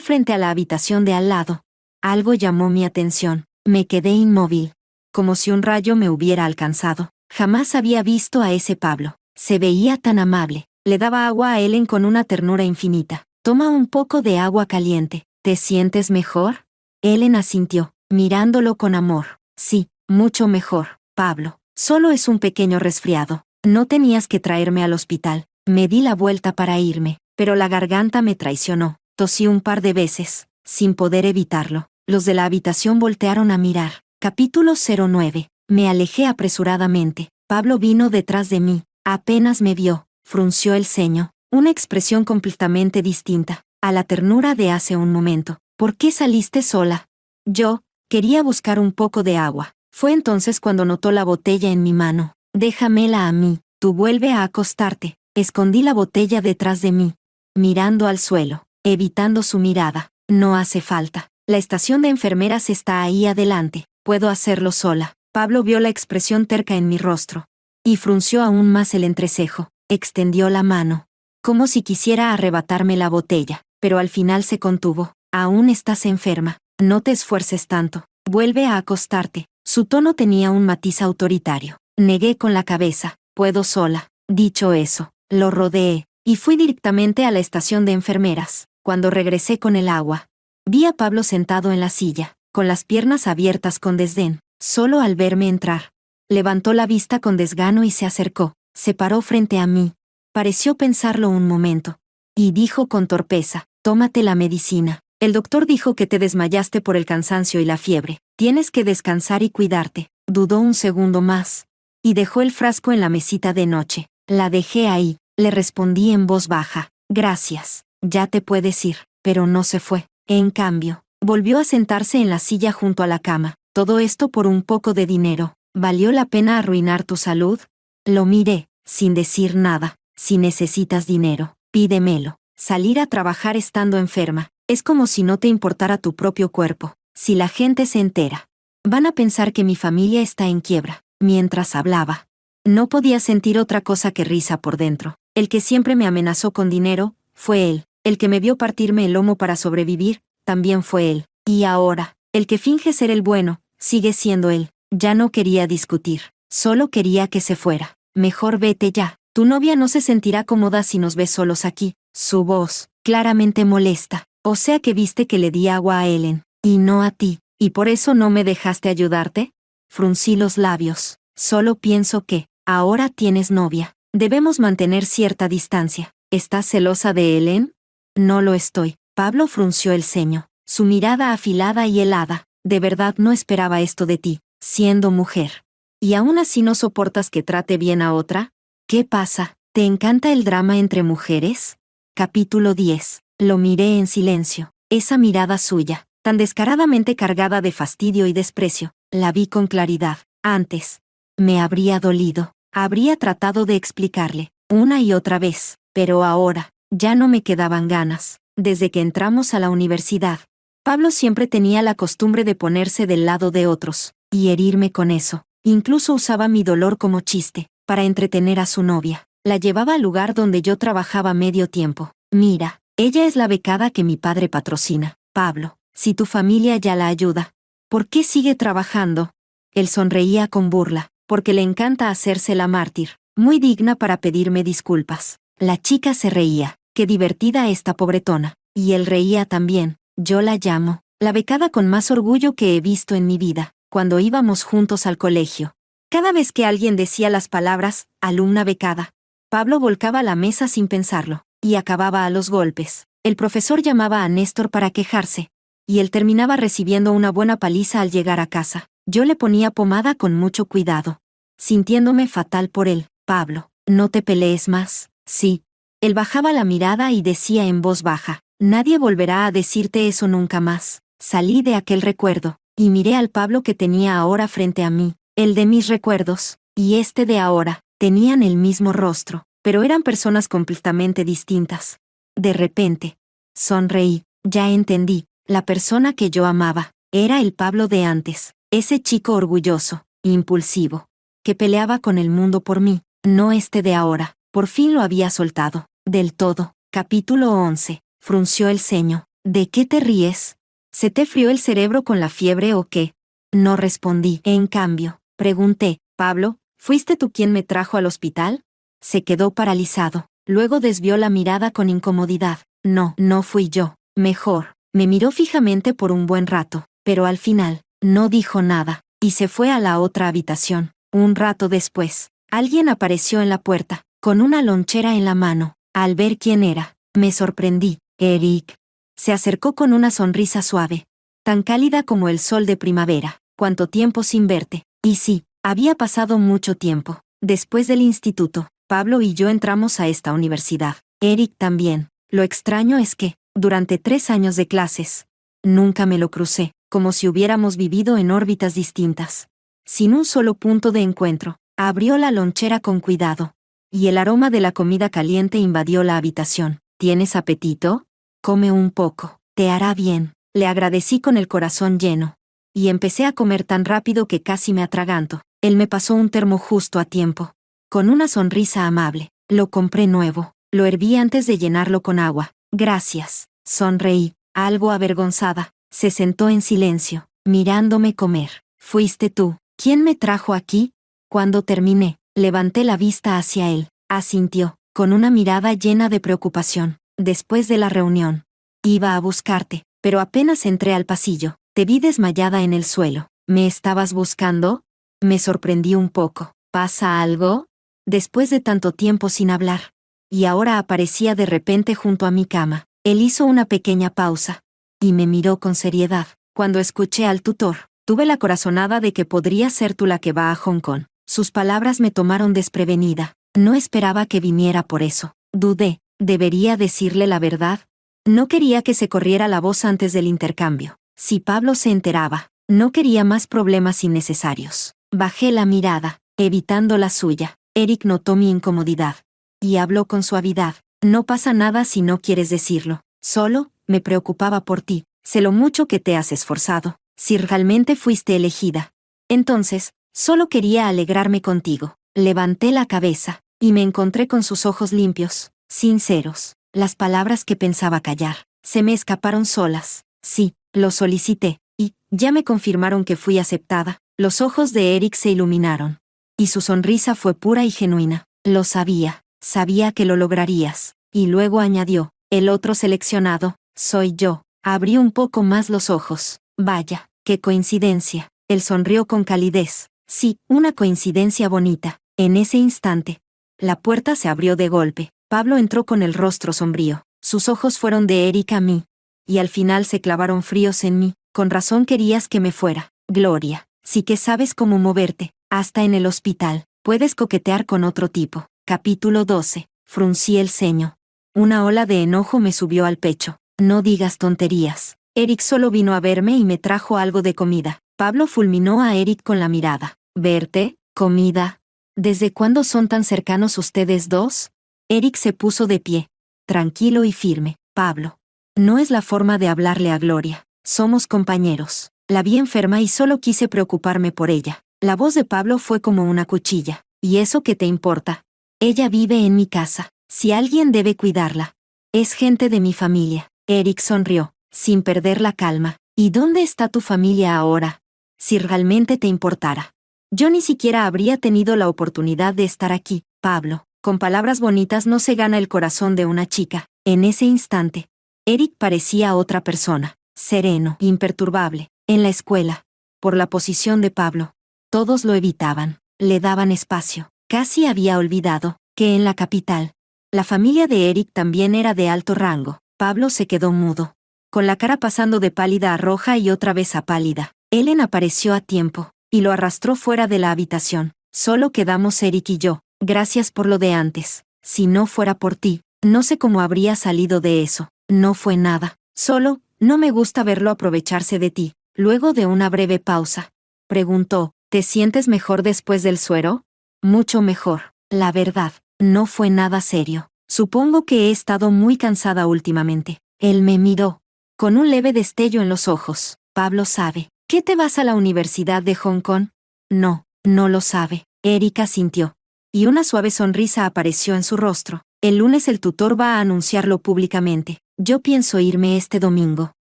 frente a la habitación de al lado, algo llamó mi atención. Me quedé inmóvil, como si un rayo me hubiera alcanzado. Jamás había visto a ese Pablo. Se veía tan amable. Le daba agua a Ellen con una ternura infinita. Toma un poco de agua caliente. ¿Te sientes mejor? Ellen asintió, mirándolo con amor. Sí, mucho mejor, Pablo. Solo es un pequeño resfriado. No tenías que traerme al hospital. Me di la vuelta para irme, pero la garganta me traicionó. Tosí un par de veces, sin poder evitarlo. Los de la habitación voltearon a mirar. Capítulo 09. Me alejé apresuradamente. Pablo vino detrás de mí. Apenas me vio, frunció el ceño. Una expresión completamente distinta a la ternura de hace un momento. ¿Por qué saliste sola? Yo quería buscar un poco de agua. Fue entonces cuando notó la botella en mi mano. Déjamela a mí. Tú vuelve a acostarte. Escondí la botella detrás de mí, mirando al suelo, evitando su mirada. No hace falta. La estación de enfermeras está ahí adelante. Puedo hacerlo sola. Pablo vio la expresión terca en mi rostro y frunció aún más el entrecejo. Extendió la mano, como si quisiera arrebatarme la botella, pero al final se contuvo. Aún estás enferma. No te esfuerces tanto. Vuelve a acostarte. Su tono tenía un matiz autoritario. Negué con la cabeza. Puedo sola. Dicho eso, lo rodeé y fui directamente a la estación de enfermeras. Cuando regresé con el agua, vi a Pablo sentado en la silla, con las piernas abiertas con desdén. solo al verme entrar. Levantó la vista con desgano y se acercó. Se paró frente a mí. Pareció pensarlo un momento. Y dijo con torpeza, tómate la medicina. El doctor dijo que te desmayaste por el cansancio y la fiebre. Tienes que descansar y cuidarte. Dudó un segundo más. Y dejó el frasco en la mesita de noche. La dejé ahí. Le respondí en voz baja. Gracias. Ya te puedes ir. Pero no se fue. En cambio, volvió a sentarse en la silla junto a la cama. Todo esto por un poco de dinero. ¿Valió la pena arruinar tu salud? Lo miré, sin decir nada. Si necesitas dinero, pídemelo. Salir a trabajar estando enferma. Es como si no te importara tu propio cuerpo. Si la gente se entera, van a pensar que mi familia está en quiebra. Mientras hablaba, no podía sentir otra cosa que risa por dentro. El que siempre me amenazó con dinero, fue él. El que me vio partirme el lomo para sobrevivir, también fue él. Y ahora, el que finge ser el bueno, sigue siendo él. Ya no quería discutir. Solo quería que se fuera. Mejor vete ya. Tu novia no se sentirá cómoda si nos ves solos aquí. Su voz, claramente molesta. O sea que viste que le di agua a Ellen, y no a ti. ¿Y por eso no me dejaste ayudarte? Fruncí los labios. Solo pienso que, ahora tienes novia. Debemos mantener cierta distancia. ¿Estás celosa de Ellen? No lo estoy. Pablo frunció el ceño. Su mirada afilada y helada. De verdad no esperaba esto de ti, siendo mujer. ¿Y aún así no soportas que trate bien a otra? ¿Qué pasa? ¿Te encanta el drama entre mujeres? Capítulo 10. Lo miré en silencio. Esa mirada suya, tan descaradamente cargada de fastidio y desprecio, la vi con claridad. Antes, me habría dolido. Habría tratado de explicarle, una y otra vez, pero ahora, ya no me quedaban ganas. Desde que entramos a la universidad, Pablo siempre tenía la costumbre de ponerse del lado de otros, y herirme con eso. Incluso usaba mi dolor como chiste, para entretener a su novia. La llevaba al lugar donde yo trabajaba medio tiempo. Mira, ella es la becada que mi padre patrocina. Pablo, si tu familia ya la ayuda, ¿por qué sigue trabajando? Él sonreía con burla, porque le encanta hacerse la mártir, muy digna para pedirme disculpas. La chica se reía, qué divertida esta pobretona, y él reía también. Yo la llamo, la becada con más orgullo que he visto en mi vida, cuando íbamos juntos al colegio. Cada vez que alguien decía las palabras, alumna becada, Pablo volcaba la mesa sin pensarlo, y acababa a los golpes. El profesor llamaba a Néstor para quejarse, y él terminaba recibiendo una buena paliza al llegar a casa. Yo le ponía pomada con mucho cuidado, sintiéndome fatal por él. Pablo, no te pelees más. Sí. Él bajaba la mirada y decía en voz baja, nadie volverá a decirte eso nunca más. Salí de aquel recuerdo, y miré al Pablo que tenía ahora frente a mí. El de mis recuerdos, y este de ahora, tenían el mismo rostro, pero eran personas completamente distintas. De repente, sonreí. Ya entendí, la persona que yo amaba, era el Pablo de antes, ese chico orgulloso, impulsivo, que peleaba con el mundo por mí, no este de ahora. Por fin lo había soltado, del todo. Capítulo 11. Frunció el ceño. ¿De qué te ríes? ¿Se te frió el cerebro con la fiebre o qué? No respondí. En cambio, pregunté, Pablo, ¿fuiste tú quien me trajo al hospital? Se quedó paralizado. Luego desvió la mirada con incomodidad. No, no fui yo. Mejor. Me miró fijamente por un buen rato, pero al final, no dijo nada, y se fue a la otra habitación. Un rato después, alguien apareció en la puerta, con una lonchera en la mano. Al ver quién era, me sorprendí. Eric. Se acercó con una sonrisa suave, tan cálida como el sol de primavera. ¿Cuánto tiempo sin verte? Y sí, había pasado mucho tiempo. Después del instituto, Pablo y yo entramos a esta universidad. Eric también. Lo extraño es que, durante 3 años de clases, nunca me lo crucé, como si hubiéramos vivido en órbitas distintas. Sin un solo punto de encuentro, abrió la lonchera con cuidado, y el aroma de la comida caliente invadió la habitación. ¿Tienes apetito? Come un poco, te hará bien. Le agradecí con el corazón lleno, y empecé a comer tan rápido que casi me atraganto. Él me pasó un termo justo a tiempo. Con una sonrisa amable, lo compré nuevo, lo herví antes de llenarlo con agua. Gracias. Sonreí, algo avergonzada. Se sentó en silencio, mirándome comer. ¿Fuiste tú quien me trajo aquí? Cuando terminé, levanté la vista hacia él. Asintió, con una mirada llena de preocupación. Después de la reunión, iba a buscarte, pero apenas entré al pasillo, te vi desmayada en el suelo. ¿Me estabas buscando? Me sorprendí un poco. ¿Pasa algo? Después de tanto tiempo sin hablar. Y ahora aparecía de repente junto a mi cama. Él hizo una pequeña pausa. Y me miró con seriedad. Cuando escuché al tutor, tuve la corazonada de que podría ser tú la que va a Hong Kong. Sus palabras me tomaron desprevenida. No esperaba que viniera por eso. Dudé. ¿Debería decirle la verdad? No quería que se corriera la voz antes del intercambio. Si Pablo se enteraba, no quería más problemas innecesarios. Bajé la mirada, evitando la suya. Eric notó mi incomodidad. Y habló con suavidad. No pasa nada si no quieres decirlo. Solo, me preocupaba por ti. Sé lo mucho que te has esforzado. Si realmente fuiste elegida. Entonces, solo quería alegrarme contigo. Levanté la cabeza, y me encontré con sus ojos limpios, sinceros. Las palabras que pensaba callar, se me escaparon solas. Sí, lo solicité, y, ya me confirmaron que fui aceptada. Los ojos de Eric se iluminaron. Y su sonrisa fue pura y genuina. Lo sabía, sabía que lo lograrías. Y luego añadió, el otro seleccionado, soy yo. Abrí un poco más los ojos. Vaya, qué coincidencia. Él sonrió con calidez. Sí, una coincidencia bonita. En ese instante, la puerta se abrió de golpe. Pablo entró con el rostro sombrío. Sus ojos fueron de Eric a mí. Y al final se clavaron fríos en mí. Con razón querías que me fuera. Gloria, sí que sabes cómo moverte. Hasta en el hospital. Puedes coquetear con otro tipo. Capítulo 12. Fruncí el ceño. Una ola de enojo me subió al pecho. No digas tonterías. Eric solo vino a verme y me trajo algo de comida. Pablo fulminó a Eric con la mirada. ¿Verte? ¿Comida? ¿Desde cuándo son tan cercanos ustedes dos? Eric se puso de pie. Tranquilo y firme. Pablo. No es la forma de hablarle a Gloria. Somos compañeros. La vi enferma y solo quise preocuparme por ella. La voz de Pablo fue como una cuchilla. ¿Y eso qué te importa? Ella vive en mi casa. Si alguien debe cuidarla, es gente de mi familia. Eric sonrió, sin perder la calma. ¿Y dónde está tu familia ahora? Si realmente te importara. Yo ni siquiera habría tenido la oportunidad de estar aquí, Pablo. Con palabras bonitas no se gana el corazón de una chica. En ese instante, Eric parecía otra persona. Sereno, imperturbable. En la escuela, por la posición de Pablo, todos lo evitaban, le daban espacio. Casi había olvidado que en la capital, la familia de Eric también era de alto rango. Pablo se quedó mudo, con la cara pasando de pálida a roja y otra vez a pálida. Ellen apareció a tiempo, y lo arrastró fuera de la habitación. Solo quedamos Eric y yo. Gracias por lo de antes. Si no fuera por ti, no sé cómo habría salido de eso. No fue nada. Solo, no me gusta verlo aprovecharse de ti. Luego de una breve pausa, preguntó, ¿te sientes mejor después del suero? Mucho mejor. La verdad, no fue nada serio. Supongo que he estado muy cansada últimamente. Él me miró, con un leve destello en los ojos. Pablo sabe. ¿Qué te vas a la Universidad de Hong Kong? No, no lo sabe. Erika sintió. Y una suave sonrisa apareció en su rostro. El lunes el tutor va a anunciarlo públicamente. Yo pienso irme este domingo.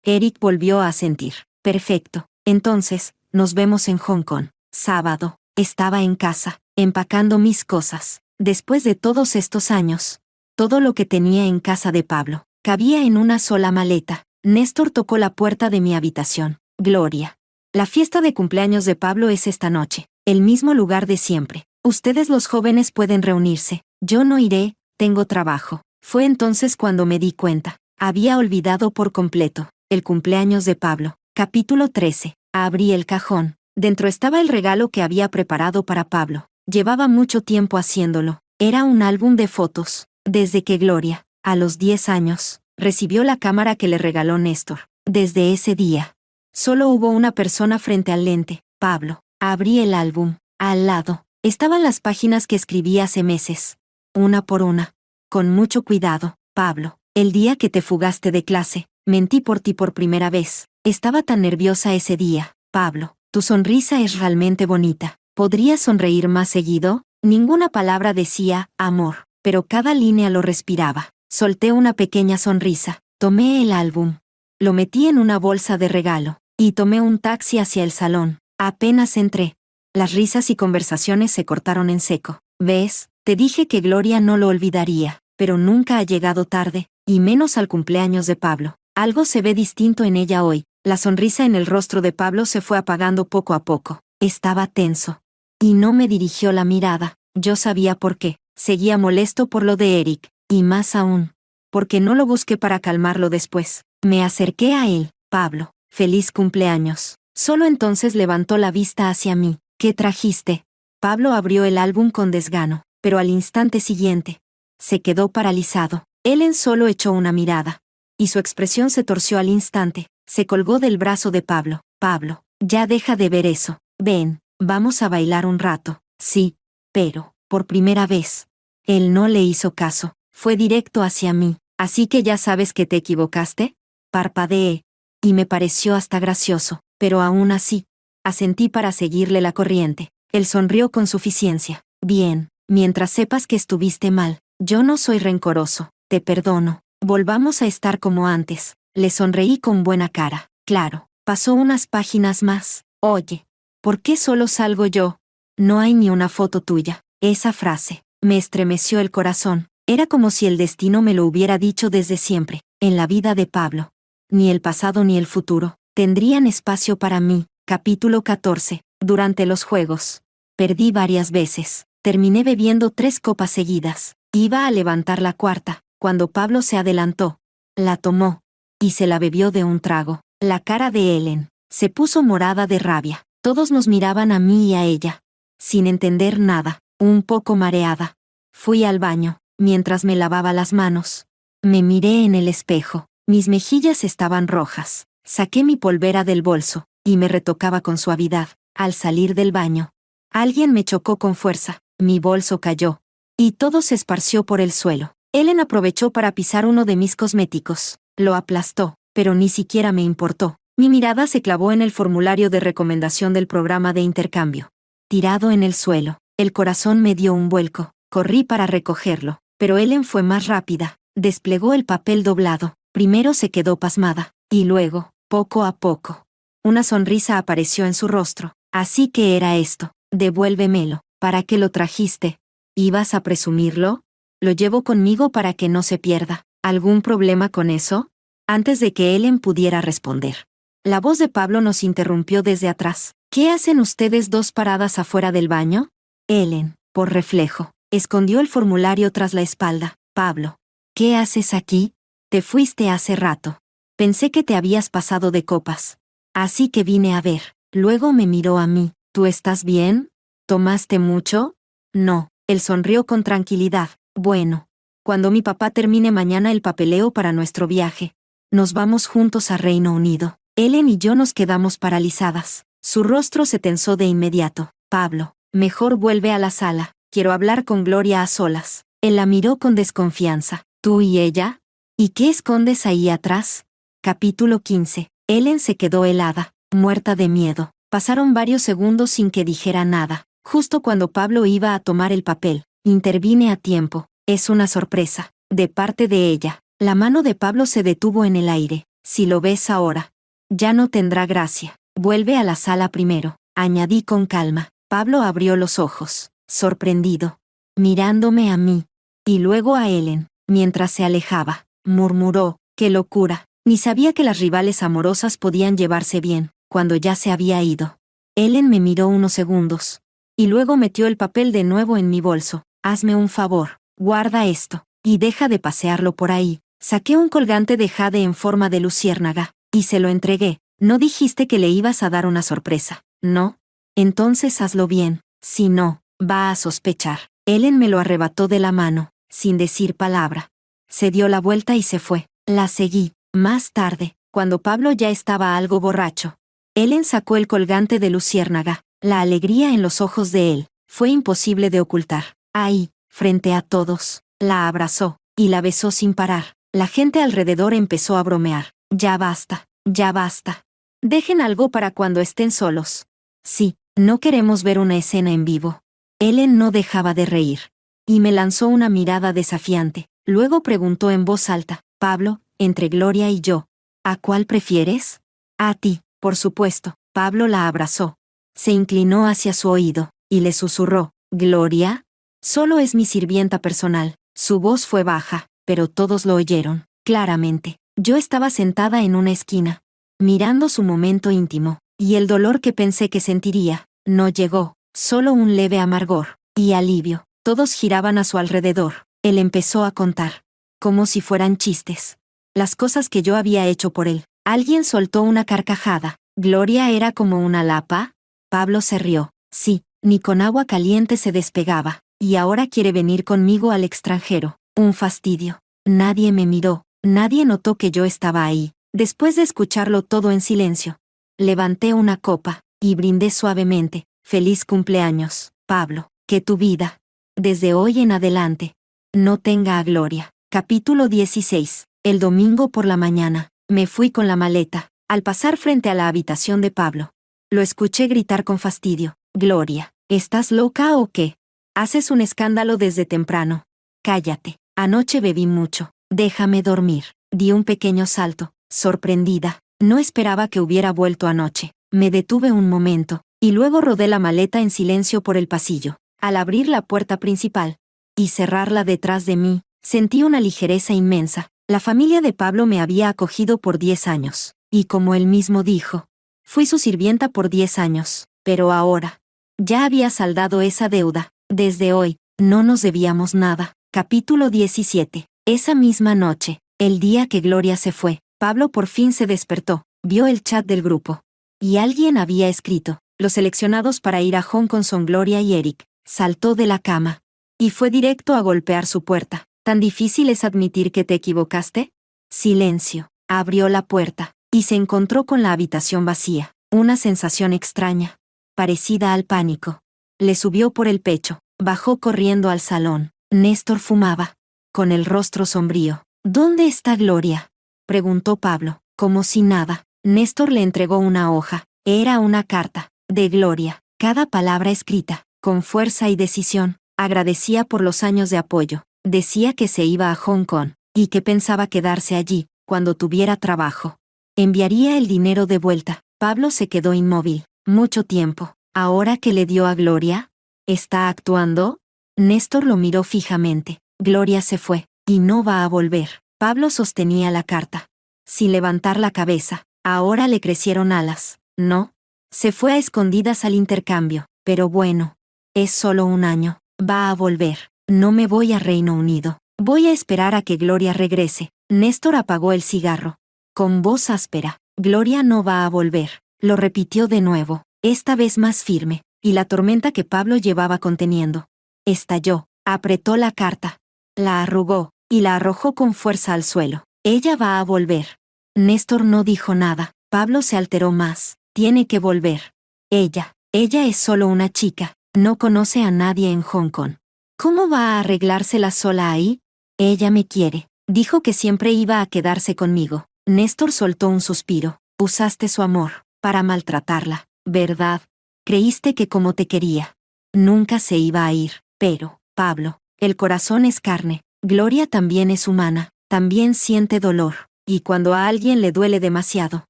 Eric volvió a asentir. Perfecto. Entonces, nos vemos en Hong Kong. Sábado. Estaba en casa, empacando mis cosas. Después de todos estos años, todo lo que tenía en casa de Pablo cabía en una sola maleta. Néstor tocó la puerta de mi habitación. Gloria. La fiesta de cumpleaños de Pablo es esta noche. El mismo lugar de siempre. Ustedes los jóvenes pueden reunirse. Yo no iré, tengo trabajo. Fue entonces cuando me di cuenta. Había olvidado por completo el cumpleaños de Pablo. Capítulo 13. Abrí el cajón. Dentro estaba el regalo que había preparado para Pablo. Llevaba mucho tiempo haciéndolo. Era un álbum de fotos. Desde que Gloria, a los 10 años, recibió la cámara que le regaló Néstor. Desde ese día, solo hubo una persona frente al lente, Pablo. Abrí el álbum. Al lado, estaban las páginas que escribí hace meses. Una por una. Con mucho cuidado, Pablo. El día que te fugaste de clase, mentí por ti por primera vez. Estaba tan nerviosa ese día. Pablo, tu sonrisa es realmente bonita. ¿Podrías sonreír más seguido? Ninguna palabra decía amor, pero cada línea lo respiraba. Solté una pequeña sonrisa. Tomé el álbum. Lo metí en una bolsa de regalo. Y tomé un taxi hacia el salón. Apenas entré. Las risas y conversaciones se cortaron en seco. ¿Ves? Te dije que Gloria no lo olvidaría, pero nunca ha llegado tarde, y menos al cumpleaños de Pablo. Algo se ve distinto en ella hoy. La sonrisa en el rostro de Pablo se fue apagando poco a poco. Estaba tenso. Y no me dirigió la mirada. Yo sabía por qué. Seguía molesto por lo de Eric. Y más aún, porque no lo busqué para calmarlo después. Me acerqué a él. Pablo, feliz cumpleaños. Solo entonces levantó la vista hacia mí. ¿Qué trajiste? Pablo abrió el álbum con desgano, pero al instante siguiente se quedó paralizado. Ellen solo echó una mirada. Y su expresión se torció al instante. Se colgó del brazo de Pablo. Pablo, ya deja de ver eso. Ven, vamos a bailar un rato. Sí, pero, por primera vez. Él no le hizo caso. Fue directo hacia mí. ¿Así que ya sabes que te equivocaste? Parpadeé. Y me pareció hasta gracioso, pero aún así, asentí para seguirle la corriente. Él sonrió con suficiencia. Bien, mientras sepas que estuviste mal, yo no soy rencoroso. Te perdono. Volvamos a estar como antes. Le sonreí con buena cara. Claro. Pasó unas páginas más. Oye, ¿por qué solo salgo yo? No hay ni una foto tuya. Esa frase me estremeció el corazón. Era como si el destino me lo hubiera dicho desde siempre. En la vida de Pablo, ni el pasado ni el futuro tendrían espacio para mí. Capítulo 14. Durante los juegos. Perdí varias veces. Terminé bebiendo 3 copas seguidas. Iba a levantar la cuarta, cuando Pablo se adelantó. La tomó. Y se la bebió de un trago. La cara de Ellen se puso morada de rabia. Todos nos miraban a mí y a ella, sin entender nada, un poco mareada. Fui al baño, mientras me lavaba las manos. Me miré en el espejo. Mis mejillas estaban rojas. Saqué mi polvera del bolso, y me retocaba con suavidad. Al salir del baño, alguien me chocó con fuerza. Mi bolso cayó, y todo se esparció por el suelo. Ellen aprovechó para pisar uno de mis cosméticos. Lo aplastó, pero ni siquiera me importó. Mi mirada se clavó en el formulario de recomendación del programa de intercambio. Tirado en el suelo, el corazón me dio un vuelco. Corrí para recogerlo, pero Ellen fue más rápida. Desplegó el papel doblado. Primero se quedó pasmada, y luego, poco a poco, una sonrisa apareció en su rostro. Así que era esto. Devuélvemelo. ¿Para qué lo trajiste? ¿Ibas a presumirlo? Lo llevo conmigo para que no se pierda. ¿Algún problema con eso? Antes de que Ellen pudiera responder, la voz de Pablo nos interrumpió desde atrás. ¿Qué hacen ustedes dos paradas afuera del baño? Ellen, por reflejo, escondió el formulario tras la espalda. Pablo, ¿qué haces aquí? Te fuiste hace rato. Pensé que te habías pasado de copas. Así que vine a ver. Luego me miró a mí. ¿Tú estás bien? ¿Tomaste mucho? No. Él sonrió con tranquilidad. Bueno, cuando mi papá termine mañana el papeleo para nuestro viaje, nos vamos juntos a Reino Unido. Ellen y yo nos quedamos paralizadas. Su rostro se tensó de inmediato. Pablo, mejor vuelve a la sala. Quiero hablar con Gloria a solas. Él la miró con desconfianza. ¿Tú y ella? ¿Y qué escondes ahí atrás? Capítulo 15. Ellen se quedó helada, muerta de miedo. Pasaron varios segundos sin que dijera nada. Justo cuando Pablo iba a tomar el papel, intervine a tiempo. Es una sorpresa, de parte de ella. La mano de Pablo se detuvo en el aire. Si lo ves ahora, ya no tendrá gracia. Vuelve a la sala primero, añadí con calma. Pablo abrió los ojos, sorprendido, mirándome a mí, y luego a Ellen. Mientras se alejaba, murmuró, ¡qué locura! Ni sabía que las rivales amorosas podían llevarse bien, cuando ya se había ido. Ellen me miró unos segundos, y luego metió el papel de nuevo en mi bolso. Hazme un favor, guarda esto, y deja de pasearlo por ahí. Saqué un colgante de jade en forma de luciérnaga, y se lo entregué. No dijiste que le ibas a dar una sorpresa, ¿no? Entonces hazlo bien, si no, va a sospechar. Ellen me lo arrebató de la mano, sin decir palabra. Se dio la vuelta y se fue. La seguí. Más tarde, cuando Pablo ya estaba algo borracho, Ellen sacó el colgante de luciérnaga. La alegría en los ojos de él fue imposible de ocultar. Ahí, frente a todos, la abrazó y la besó sin parar. La gente alrededor empezó a bromear. Ya basta, ya basta. Dejen algo para cuando estén solos. Sí, no queremos ver una escena en vivo. Ellen no dejaba de reír, y me lanzó una mirada desafiante. Luego preguntó en voz alta, Pablo, entre Gloria y yo, ¿a cuál prefieres? A ti, por supuesto. Pablo la abrazó. Se inclinó hacia su oído, y le susurró, ¿Gloria? Solo es mi sirvienta personal. Su voz fue baja, pero todos lo oyeron, claramente. Yo estaba sentada en una esquina. mirando su momento íntimo, y el dolor que pensé que sentiría, no llegó, solo un leve amargor y alivio. Todos giraban a su alrededor. Él empezó a contar, como si fueran chistes, las cosas que yo había hecho por él. Alguien soltó una carcajada. ¿Gloria era como una lapa? Pablo se rió. Sí, ni con agua caliente se despegaba. Y ahora quiere venir conmigo al extranjero. Un fastidio. Nadie me miró. Nadie notó que yo estaba ahí. Después de escucharlo todo en silencio, levanté una copa y brindé suavemente. Feliz cumpleaños, Pablo. Que tu vida, desde hoy en adelante, no tenga a Gloria. Capítulo 16. El domingo por la mañana, me fui con la maleta. Al pasar frente a la habitación de Pablo, lo escuché gritar con fastidio. Gloria, ¿estás loca o qué? Haces un escándalo desde temprano. Cállate. Anoche bebí mucho. Déjame dormir. Di un pequeño salto, sorprendida. No esperaba que hubiera vuelto anoche. Me detuve un momento, y luego rodé la maleta en silencio por el pasillo. Al abrir la puerta principal y cerrarla detrás de mí, sentí una ligereza inmensa. La familia de Pablo me había acogido por 10 años, y como él mismo dijo, fui su sirvienta por 10 años, pero ahora, ya había saldado esa deuda. Desde hoy, no nos debíamos nada. Capítulo 17. Esa misma noche, el día que Gloria se fue, Pablo por fin se despertó, vio el chat del grupo. Y alguien había escrito, los seleccionados para ir a Hong Kong son Gloria y Eric. Saltó de la cama y fue directo a golpear su puerta. ¿Tan difícil es admitir que te equivocaste? Silencio. Abrió la puerta y se encontró con la habitación vacía. Una sensación extraña, parecida al pánico, le subió por el pecho. Bajó corriendo al salón. Néstor fumaba, con el rostro sombrío. ¿Dónde está Gloria?, preguntó Pablo, como si nada. Néstor le entregó una hoja. Era una carta de Gloria, cada palabra escrita con fuerza y decisión. Agradecía por los años de apoyo. Decía que se iba a Hong Kong y que pensaba quedarse allí cuando tuviera trabajo. Enviaría el dinero de vuelta. Pablo se quedó inmóvil. Mucho tiempo. ¿Ahora que le dio a Gloria? ¿Está actuando? Néstor lo miró fijamente. Gloria se fue y no va a volver. Pablo sostenía la carta, sin levantar la cabeza. Ahora le crecieron alas. No. Se fue a escondidas al intercambio. Pero bueno. Es solo un año. Va a volver. No me voy a Reino Unido. Voy a esperar a que Gloria regrese. Néstor apagó el cigarro. Con voz áspera. Gloria no va a volver. Lo repitió de nuevo, esta vez más firme, y la tormenta que Pablo llevaba conteniendo estalló. Apretó la carta, la arrugó, y la arrojó con fuerza al suelo. Ella va a volver. Néstor no dijo nada. Pablo se alteró más. Tiene que volver. Ella es solo una chica. No conoce a nadie en Hong Kong. ¿Cómo va a arreglársela sola ahí? Ella me quiere. Dijo que siempre iba a quedarse conmigo. Néstor soltó un suspiro. Usaste su amor para maltratarla, ¿verdad? Creíste que como te quería, nunca se iba a ir. Pero, Pablo, el corazón es carne. Gloria también es humana. También siente dolor. Y cuando a alguien le duele demasiado,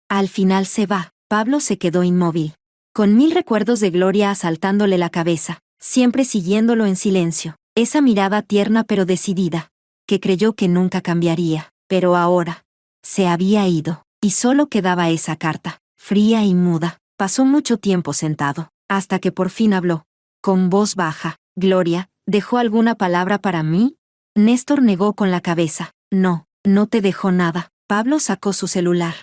al final se va. Pablo se quedó inmóvil, con mil recuerdos de Gloria asaltándole la cabeza, siempre siguiéndolo en silencio. Esa mirada tierna pero decidida, que creyó que nunca cambiaría. Pero ahora, se había ido, y solo quedaba esa carta, fría y muda. Pasó mucho tiempo sentado, hasta que por fin habló, con voz baja. Gloria, ¿dejó alguna palabra para mí? Néstor negó con la cabeza. No, no te dejó nada. Pablo sacó su celular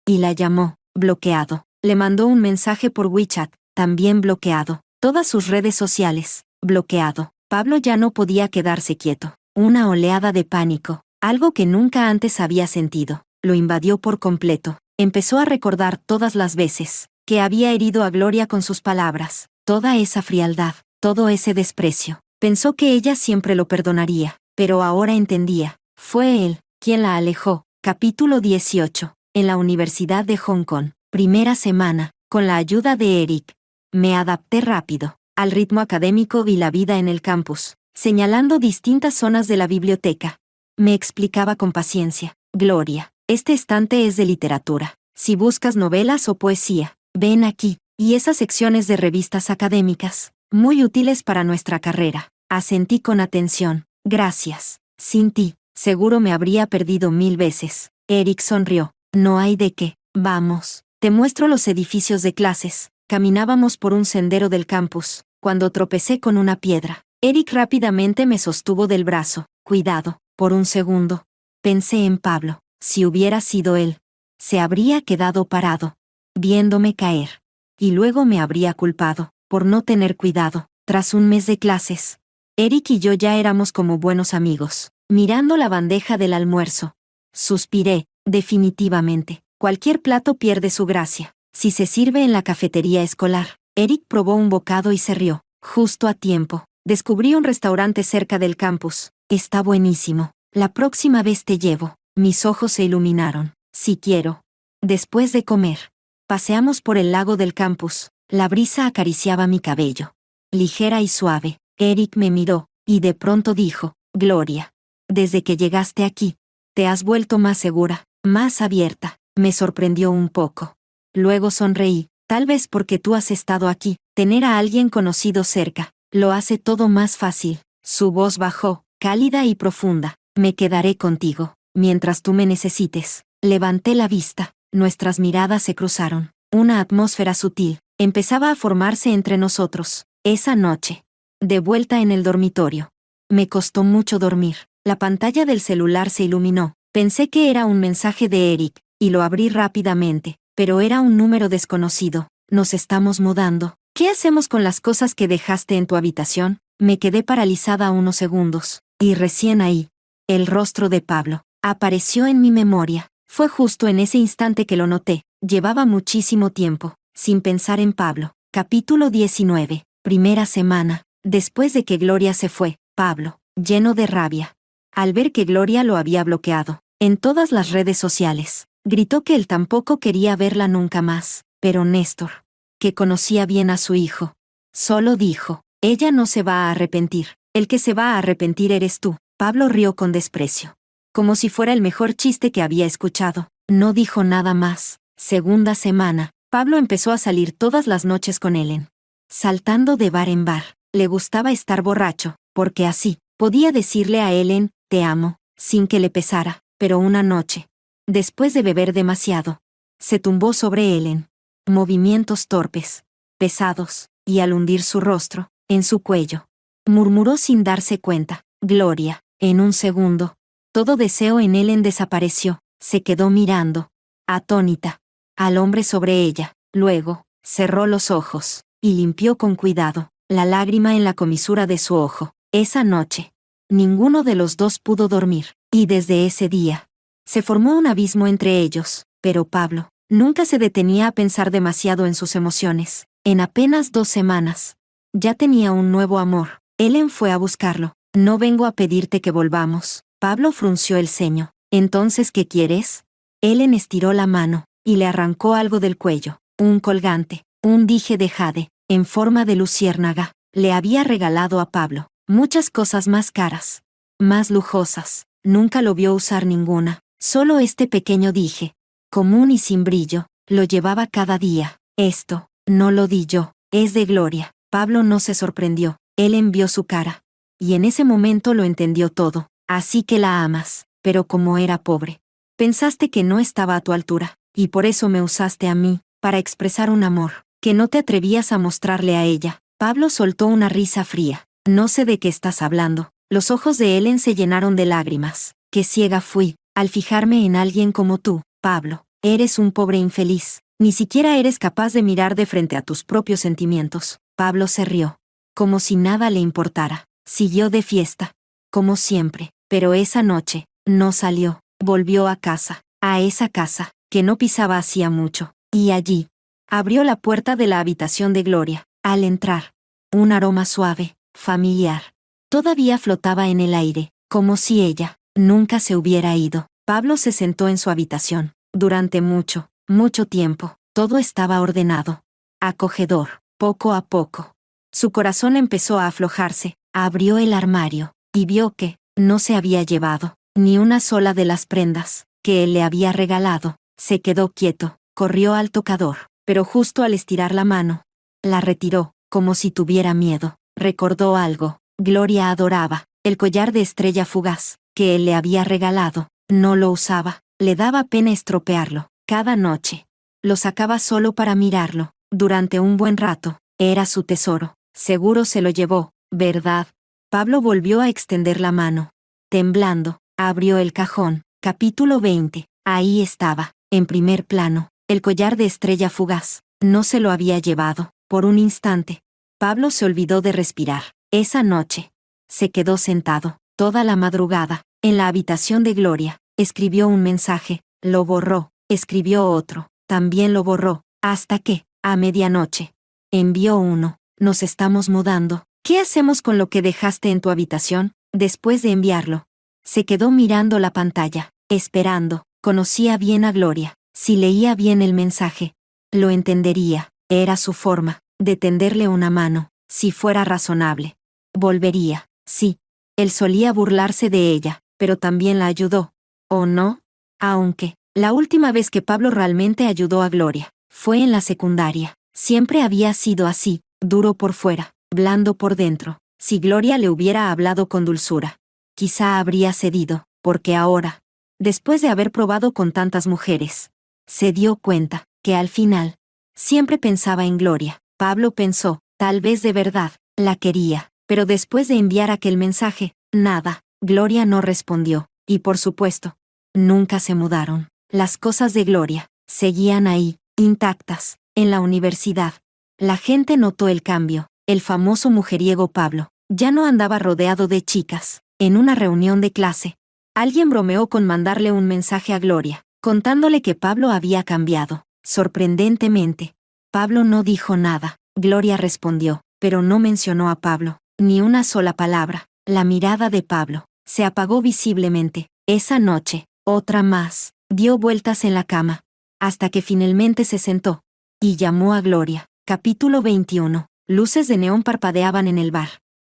y la llamó. Bloqueado. Le mandó un mensaje por WeChat, también bloqueado. Todas sus redes sociales, bloqueado. Pablo ya no podía quedarse quieto. Una oleada de pánico, algo que nunca antes había sentido, lo invadió por completo. Empezó a recordar todas las veces que había herido a Gloria con sus palabras, toda esa frialdad, todo ese desprecio. Pensó que ella siempre lo perdonaría, pero ahora entendía. Fue él quien la alejó. Capítulo 18. En la Universidad de Hong Kong. Primera semana, con la ayuda de Eric. Me adapté rápido al ritmo académico y la vida en el campus, señalando distintas zonas de la biblioteca. Me explicaba con paciencia. Gloria, este estante es de literatura. Si buscas novelas o poesía, ven aquí. Y esas secciones de revistas académicas, muy útiles para nuestra carrera. Asentí con atención. Gracias. Sin ti, seguro me habría perdido 1000 veces. Eric sonrió. No hay de qué. Vamos, te muestro los edificios de clases. Caminábamos por un sendero del campus, cuando tropecé con una piedra. Eric rápidamente me sostuvo del brazo. Cuidado, por un segundo. Pensé en Pablo. Si hubiera sido él, se habría quedado parado, viéndome caer. Y luego me habría culpado, por no tener cuidado. Tras un mes de clases, Eric y yo ya éramos como buenos amigos, mirando la bandeja del almuerzo. Suspiré, definitivamente. Cualquier plato pierde su gracia si se sirve en la cafetería escolar. Eric probó un bocado y se rió. Justo a tiempo. Descubrí un restaurante cerca del campus. Está buenísimo. La próxima vez te llevo. Mis ojos se iluminaron. Si quiero. Después de comer, paseamos por el lago del campus. La brisa acariciaba mi cabello. Ligera y suave. Eric me miró, y de pronto dijo, Gloria, desde que llegaste aquí, te has vuelto más segura, más abierta. Me sorprendió un poco. Luego sonreí, tal vez porque tú has estado aquí. Tener a alguien conocido cerca, lo hace todo más fácil. Su voz bajó, cálida y profunda. Me quedaré contigo, mientras tú me necesites. Levanté la vista, nuestras miradas se cruzaron. Una atmósfera sutil empezaba a formarse entre nosotros. Esa noche, de vuelta en el dormitorio, me costó mucho dormir. La pantalla del celular se iluminó. Pensé que era un mensaje de Eric, y lo abrí rápidamente, pero era un número desconocido. Nos estamos mudando. ¿Qué hacemos con las cosas que dejaste en tu habitación? Me quedé paralizada unos segundos, y recién ahí, el rostro de Pablo apareció en mi memoria. Fue justo en ese instante que lo noté. Llevaba muchísimo tiempo sin pensar en Pablo. Capítulo 19. Primera semana. Después de que Gloria se fue, Pablo, lleno de rabia, al ver que Gloria lo había bloqueado en todas las redes sociales, gritó que él tampoco quería verla nunca más. Pero Néstor, que conocía bien a su hijo, solo dijo, ella no se va a arrepentir. El que se va a arrepentir eres tú. Pablo rió con desprecio, como si fuera el mejor chiste que había escuchado. No dijo nada más. Segunda semana. Pablo empezó a salir todas las noches con Ellen, saltando de bar en bar. Le gustaba estar borracho, porque así podía decirle a Ellen, te amo, sin que le pesara. Pero una noche, después de beber demasiado, se tumbó sobre Ellen. Movimientos torpes, pesados, y al hundir su rostro en su cuello, murmuró sin darse cuenta, Gloria. En un segundo, todo deseo en Ellen desapareció. Se quedó mirando, atónita, al hombre sobre ella. Luego, cerró los ojos y limpió con cuidado la lágrima en la comisura de su ojo. Esa noche, ninguno de los dos pudo dormir, y desde ese día, se formó un abismo entre ellos. Pero Pablo nunca se detenía a pensar demasiado en sus emociones. En apenas 2 semanas, ya tenía un nuevo amor. Ellen fue a buscarlo. No vengo a pedirte que volvamos. Pablo frunció el ceño. ¿Entonces qué quieres? Ellen estiró la mano y le arrancó algo del cuello. Un colgante, un dije de jade, en forma de luciérnaga. Le había regalado a Pablo muchas cosas más caras, más lujosas. Nunca lo vio usar ninguna. Solo este pequeño dije, común y sin brillo, lo llevaba cada día. Esto, no lo di yo, es de Gloria. Pablo no se sorprendió. Ellen vio su cara, y en ese momento lo entendió todo. Así que la amas, pero como era pobre, pensaste que no estaba a tu altura, y por eso me usaste a mí, para expresar un amor que no te atrevías a mostrarle a ella. Pablo soltó una risa fría. No sé de qué estás hablando. Los ojos de Ellen se llenaron de lágrimas. Qué ciega fui, al fijarme en alguien como tú, Pablo. Eres un pobre infeliz. Ni siquiera eres capaz de mirar de frente a tus propios sentimientos. Pablo se rió, como si nada le importara. Siguió de fiesta, como siempre, pero esa noche, no salió. Volvió a casa, a esa casa, que no pisaba hacía mucho, y allí, abrió la puerta de la habitación de Gloria. Al entrar, un aroma suave, familiar, todavía flotaba en el aire, como si ella nunca se hubiera ido. Pablo se sentó en su habitación. Durante mucho, mucho tiempo, todo estaba ordenado, acogedor. Poco a poco, su corazón empezó a aflojarse. Abrió el armario, y vio que no se había llevado ni una sola de las prendas que él le había regalado. Se quedó quieto, corrió al tocador, pero justo al estirar la mano, la retiró, como si tuviera miedo. Recordó algo. Gloria adoraba el collar de estrella fugaz que él le había regalado. No lo usaba, le daba pena estropearlo. Cada noche. Lo sacaba solo para mirarlo. Durante un buen rato. Era su tesoro. Seguro se lo llevó, ¿verdad? Pablo volvió a extender la mano. Temblando, abrió el cajón. Capítulo 20. Ahí estaba, en primer plano, el collar de estrella fugaz. No se lo había llevado. Por un instante. Pablo se olvidó de respirar. Esa noche. Se quedó sentado, toda la madrugada, en la habitación de Gloria. Escribió un mensaje, lo borró, escribió otro, también lo borró, hasta que, a medianoche, envió uno. Nos estamos mudando. ¿Qué hacemos con lo que dejaste en tu habitación? Después de enviarlo. Se quedó mirando la pantalla, esperando. Conocía bien a Gloria. Si leía bien el mensaje, lo entendería. Era su forma de tenderle una mano, si fuera razonable. Volvería, sí. Él solía burlarse de ella, pero también la ayudó. ¿O no? Aunque, la última vez que Pablo realmente ayudó a Gloria, fue en la secundaria. Siempre había sido así, duro por fuera, blando por dentro. Si Gloria le hubiera hablado con dulzura, quizá habría cedido, porque ahora, después de haber probado con tantas mujeres, se dio cuenta que al final, siempre pensaba en Gloria. Pablo pensó, tal vez de verdad, la quería, pero después de enviar aquel mensaje, nada. Gloria no respondió, y por supuesto, nunca se mudaron. Las cosas de Gloria seguían ahí, intactas, en la universidad. La gente notó el cambio. El famoso mujeriego Pablo ya no andaba rodeado de chicas. En una reunión de clase, alguien bromeó con mandarle un mensaje a Gloria, contándole que Pablo había cambiado. Sorprendentemente, Pablo no dijo nada. Gloria respondió, pero no mencionó a Pablo, ni una sola palabra. La mirada de Pablo se apagó visiblemente. Esa noche, otra más, dio vueltas en la cama, hasta que finalmente se sentó y llamó a Gloria. Capítulo 21. Luces de neón parpadeaban en el bar.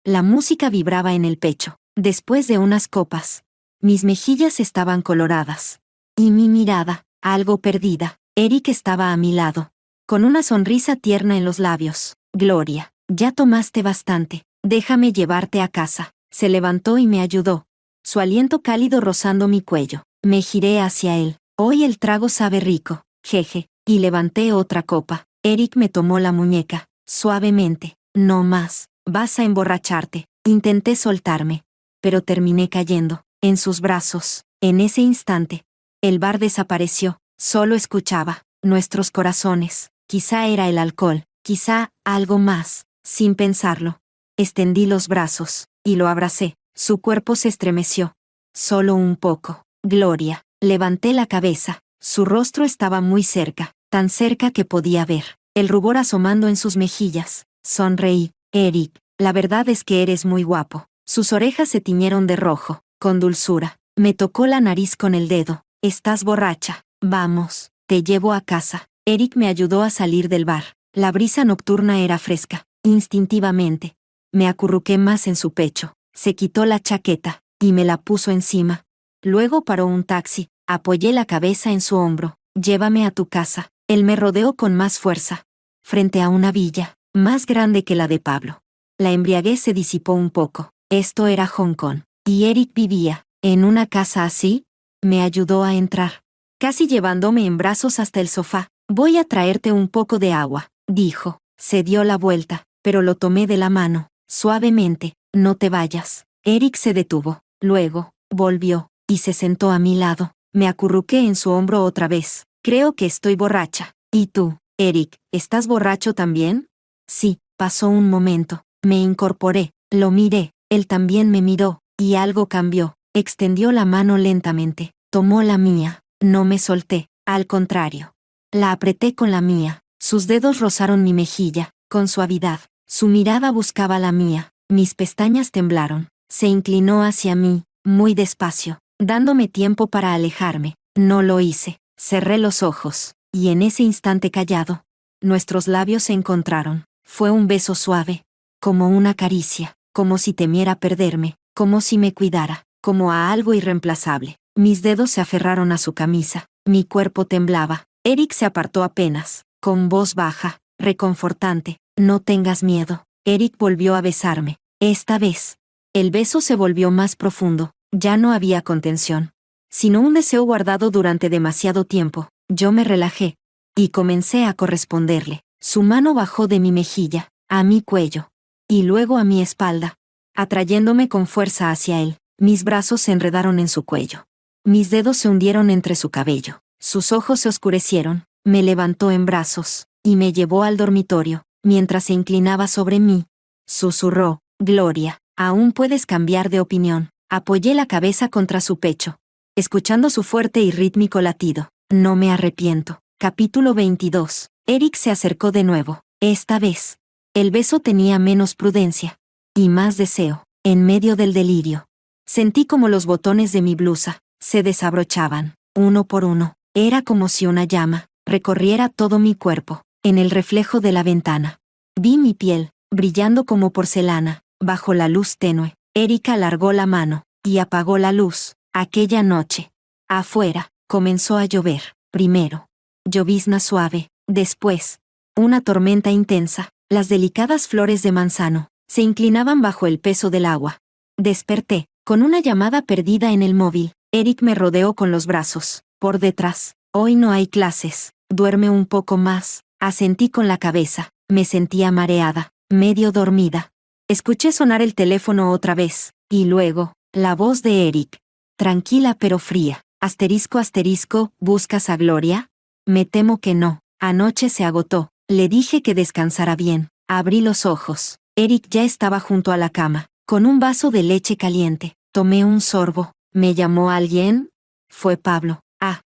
La música vibraba en el pecho. Después de unas copas, mis mejillas estaban coloradas. Y mi mirada, algo perdida. Eric estaba a mi lado, con una sonrisa tierna en los labios. Gloria, ya tomaste bastante. Déjame llevarte a casa. Se levantó y me ayudó. Su aliento cálido rozando mi cuello. Me giré hacia él. Hoy el trago sabe rico. Jeje. Y levanté otra copa. Eric me tomó la muñeca, suavemente. No más. Vas a emborracharte. Intenté soltarme, pero terminé cayendo en sus brazos. En ese instante, el bar desapareció. Solo escuchaba nuestros corazones. Quizá era el alcohol, quizá algo más. Sin pensarlo, extendí los brazos y lo abracé. Su cuerpo se estremeció. Solo un poco. Gloria. Levanté la cabeza. Su rostro estaba muy cerca, tan cerca que podía ver el rubor asomando en sus mejillas. Sonreí. Eric, la verdad es que eres muy guapo. Sus orejas se tiñeron de rojo, con dulzura. Me tocó la nariz con el dedo. Estás borracha. Vamos, te llevo a casa. Eric me ayudó a salir del bar. La brisa nocturna era fresca. Instintivamente, me acurruqué más en su pecho. Se quitó la chaqueta y me la puso encima. Luego paró un taxi. Apoyé la cabeza en su hombro. Llévame a tu casa. Él me rodeó con más fuerza. Frente a una villa, más grande que la de Pablo. La embriaguez se disipó un poco. Esto era Hong Kong. Y Eric vivía en una casa así. Me ayudó a entrar, casi llevándome en brazos hasta el sofá. Voy a traerte un poco de agua, dijo. Se dio la vuelta, pero lo tomé de la mano, suavemente. No te vayas. Eric se detuvo. Luego, volvió, y se sentó a mi lado. Me acurruqué en su hombro otra vez. Creo que estoy borracha. ¿Y tú, Eric, estás borracho también? Sí. Pasó un momento. Me incorporé. Lo miré. Él también me miró, y algo cambió. Extendió la mano lentamente. Tomó la mía. No me solté. Al contrario. La apreté con la mía. Sus dedos rozaron mi mejilla, con suavidad. Su mirada buscaba la mía. Mis pestañas temblaron. Se inclinó hacia mí, muy despacio, dándome tiempo para alejarme. No lo hice. Cerré los ojos, y en ese instante callado, nuestros labios se encontraron. Fue un beso suave, como una caricia, como si temiera perderme, como si me cuidara, como a algo irreemplazable. Mis dedos se aferraron a su camisa. Mi cuerpo temblaba. Eric se apartó apenas, con voz baja, reconfortante. No tengas miedo. Eric volvió a besarme. Esta vez, el beso se volvió más profundo. Ya no había contención, sino un deseo guardado durante demasiado tiempo. Yo me relajé y comencé a corresponderle. Su mano bajó de mi mejilla, a mi cuello, y luego a mi espalda, atrayéndome con fuerza hacia él. Mis brazos se enredaron en su cuello. Mis dedos se hundieron entre su cabello. Sus ojos se oscurecieron, me levantó en brazos, y me llevó al dormitorio, mientras se inclinaba sobre mí. Susurró, Gloria, aún puedes cambiar de opinión. Apoyé la cabeza contra su pecho, escuchando su fuerte y rítmico latido. No me arrepiento. Capítulo 22. Eric se acercó de nuevo. Esta vez, el beso tenía menos prudencia y más deseo. En medio del delirio, sentí como los botones de mi blusa se desabrochaban, uno por uno. Era como si una llama recorriera todo mi cuerpo. En el reflejo de la ventana, vi mi piel, brillando como porcelana, bajo la luz tenue. Eric alargó la mano y apagó la luz. Aquella noche, afuera, comenzó a llover. Primero, llovizna suave, después, una tormenta intensa. Las delicadas flores de manzano se inclinaban bajo el peso del agua. Desperté, con una llamada perdida en el móvil. Eric me rodeó con los brazos, por detrás. Hoy no hay clases, duerme un poco más. Asentí con la cabeza, me sentía mareada, medio dormida. Escuché sonar el teléfono otra vez, y luego, la voz de Eric. Tranquila pero fría. Asterisco asterisco, ¿buscas a Gloria? Me temo que no. Anoche se agotó. Le dije que descansara bien. Abrí los ojos. Eric ya estaba junto a la cama, con un vaso de leche caliente. Tomé un sorbo. ¿Me llamó alguien? Fue Pablo.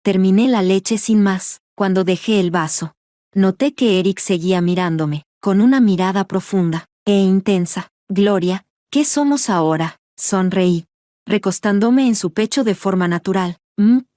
Terminé la leche sin más, cuando dejé el vaso. Noté que Eric seguía mirándome, con una mirada profunda e intensa. Gloria, ¿qué somos ahora? Sonreí, recostándome en su pecho de forma natural.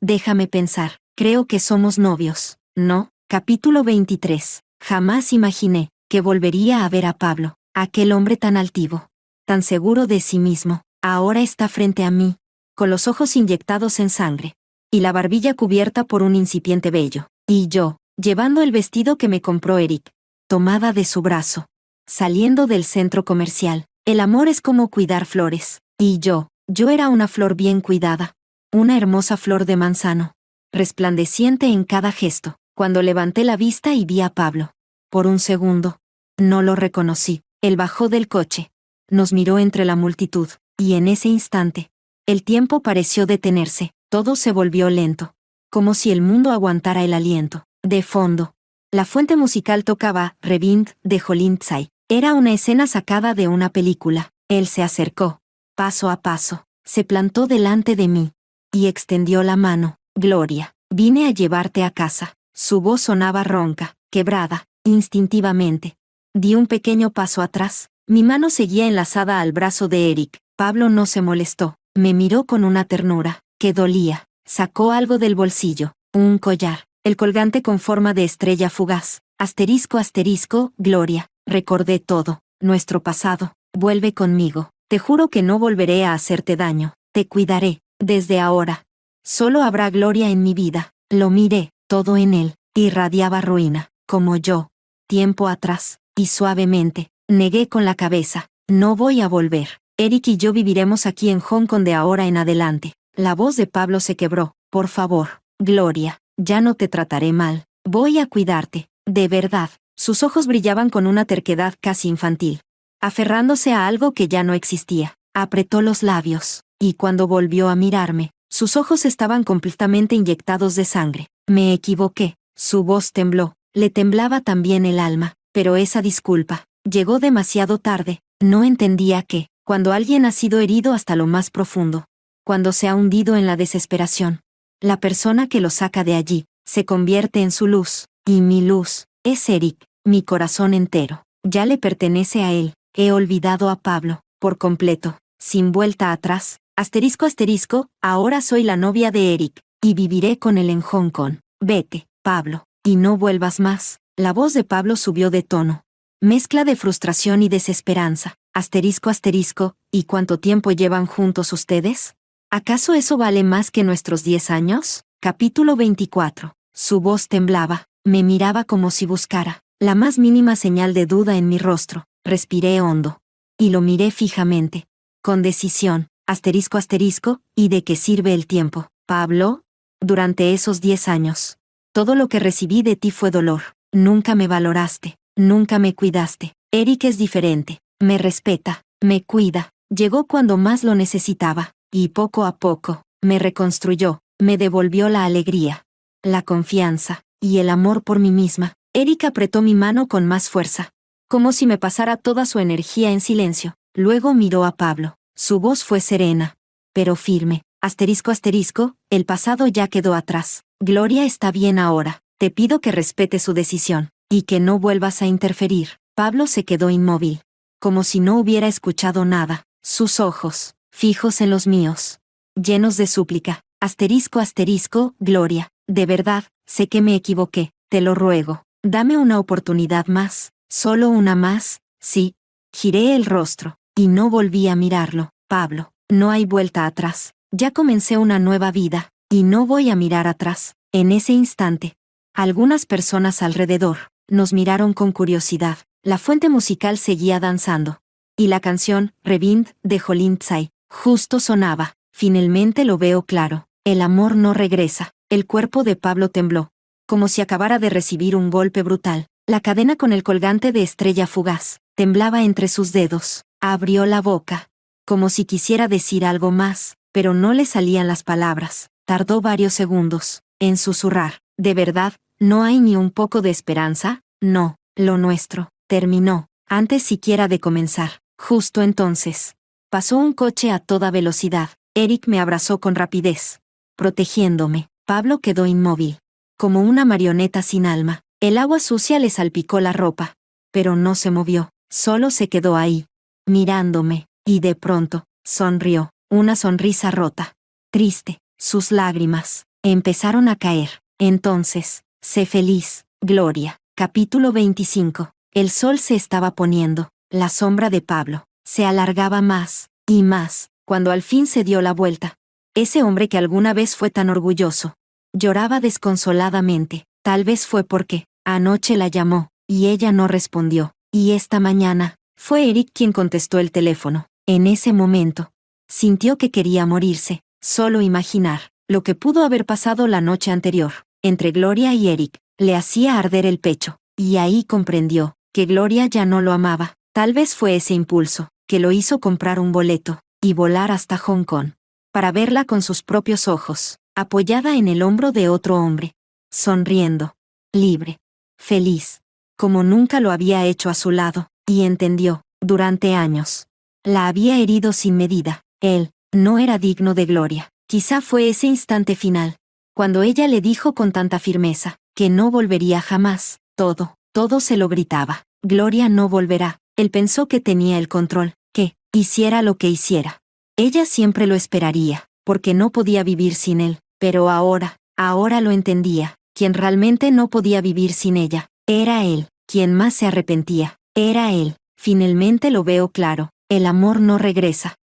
Déjame pensar. Creo que somos novios, ¿no? Capítulo 23. Jamás imaginé que volvería a ver a Pablo, aquel hombre tan altivo, tan seguro de sí mismo. Ahora está frente a mí, con los ojos inyectados en sangre, y la barbilla cubierta por un incipiente vello. Y yo, llevando el vestido que me compró Eric, tomada de su brazo, saliendo del centro comercial. El amor es como cuidar flores. Y yo era una flor bien cuidada. Una hermosa flor de manzano, resplandeciente en cada gesto. Cuando levanté la vista y vi a Pablo, por un segundo, no lo reconocí. Él bajó del coche, nos miró entre la multitud, y en ese instante, el tiempo pareció detenerse. Todo se volvió lento, como si el mundo aguantara el aliento. De fondo, la fuente musical tocaba Rewind de Lindsay. Era una escena sacada de una película. Él se acercó, paso a paso, se plantó delante de mí, y extendió la mano. Gloria, vine a llevarte a casa. Su voz sonaba ronca, quebrada, instintivamente. Di un pequeño paso atrás. Mi mano seguía enlazada al brazo de Eric. Pablo no se molestó. Me miró con una ternura que dolía. Sacó algo del bolsillo, un collar, el colgante con forma de estrella fugaz. Asterisco asterisco, Gloria. Recordé todo, nuestro pasado. Vuelve conmigo. Te juro que no volveré a hacerte daño. Te cuidaré, desde ahora. Solo habrá Gloria en mi vida. Lo miré, todo en él irradiaba ruina, como yo. Tiempo atrás, y suavemente, negué con la cabeza. No voy a volver. Eric y yo viviremos aquí en Hong Kong de ahora en adelante. La voz de Pablo se quebró. Por favor, Gloria, ya no te trataré mal. Voy a cuidarte, de verdad. Sus ojos brillaban con una terquedad casi infantil, aferrándose a algo que ya no existía. Apretó los labios, y cuando volvió a mirarme, sus ojos estaban completamente inyectados de sangre. Me equivoqué. Su voz tembló. Le temblaba también el alma, pero esa disculpa llegó demasiado tarde. No entendía que, cuando alguien ha sido herido hasta lo más profundo, cuando se ha hundido en la desesperación, la persona que lo saca de allí se convierte en su luz, y mi luz es Eric. Mi corazón entero ya le pertenece a él. He olvidado a Pablo por completo, sin vuelta atrás. Asterisco asterisco, ahora soy la novia de Eric, y viviré con él en Hong Kong. Vete, Pablo, y no vuelvas más. La voz de Pablo subió de tono, mezcla de frustración y desesperanza. Asterisco asterisco, ¿y cuánto tiempo llevan juntos ustedes? ¿Acaso eso vale más que nuestros 10 años? Capítulo 24. Su voz temblaba, me miraba como si buscara la más mínima señal de duda en mi rostro. Respiré hondo, y lo miré fijamente, con decisión. Asterisco asterisco, ¿y de qué sirve el tiempo, Pablo? Durante esos 10 años, Todo lo que recibí de ti fue dolor. Nunca me valoraste, nunca me cuidaste. Eric es diferente. Me respeta, me cuida. Llegó cuando más lo necesitaba, y poco a poco, me reconstruyó, me devolvió la alegría, la confianza, y el amor por mí misma. Eric apretó mi mano con más fuerza, como si me pasara toda su energía en silencio. Luego miró a Pablo. Su voz fue serena, pero firme. Asterisco asterisco, el pasado ya quedó atrás. Gloria está bien ahora. Te pido que respetes su decisión, y que no vuelvas a interferir. Pablo se quedó inmóvil, como si no hubiera escuchado nada. Sus ojos, fijos en los míos, llenos de súplica. Asterisco asterisco, Gloria, de verdad, sé que me equivoqué. Te lo ruego, dame una oportunidad más, solo una más, sí. Giré el rostro, y no volví a mirarlo. Pablo, no hay vuelta atrás. Ya comencé una nueva vida, y no voy a mirar atrás. En ese instante, algunas personas alrededor nos miraron con curiosidad. La fuente musical seguía danzando, y la canción Rewind de Lindsay justo sonaba. Finalmente lo veo claro. El amor no regresa. El cuerpo de Pablo tembló, como si acabara de recibir un golpe brutal. La cadena con el colgante de estrella fugaz temblaba entre sus dedos. Abrió la boca, como si quisiera decir algo más, pero no le salían las palabras. Tardó varios segundos en susurrar. ¿De verdad, no hay ni un poco de esperanza? No, lo nuestro terminó, antes siquiera de comenzar. Justo entonces, pasó un coche a toda velocidad. Eric me abrazó con rapidez, protegiéndome. Pablo quedó inmóvil, como una marioneta sin alma. El agua sucia le salpicó la ropa, pero no se movió, solo se quedó ahí, mirándome, y de pronto, sonrió, una sonrisa rota, triste. Sus lágrimas empezaron a caer. Entonces, sé feliz, Gloria. Capítulo 25. El sol se estaba poniendo. La sombra de Pablo se alargaba más y más, cuando al fin se dio la vuelta. Ese hombre que alguna vez fue tan orgulloso lloraba desconsoladamente. Tal vez fue porque anoche la llamó, y ella no respondió. Y esta mañana, fue Eric quien contestó el teléfono. En ese momento, sintió que quería morirse. Solo imaginar lo que pudo haber pasado la noche anterior, entre Gloria y Eric, le hacía arder el pecho. Y ahí comprendió que Gloria ya no lo amaba. Tal vez fue ese impulso que lo hizo comprar un boleto y volar hasta Hong Kong, para verla con sus propios ojos, apoyada en el hombro de otro hombre, sonriendo, libre, feliz, como nunca lo había hecho a su lado, y entendió, durante años, la había herido sin medida. Él no era digno de Gloria. Quizá fue ese instante final, cuando ella le dijo con tanta firmeza que no volvería jamás. Todo se lo gritaba. Gloria no volverá. Él pensó que tenía el control, que, hiciera lo que hiciera, ella siempre lo esperaría, porque no podía vivir sin él. Pero ahora lo entendía. Quien realmente no podía vivir sin ella, era él. Quien más se arrepentía, era él. Finalmente lo veo claro. El amor no regresa.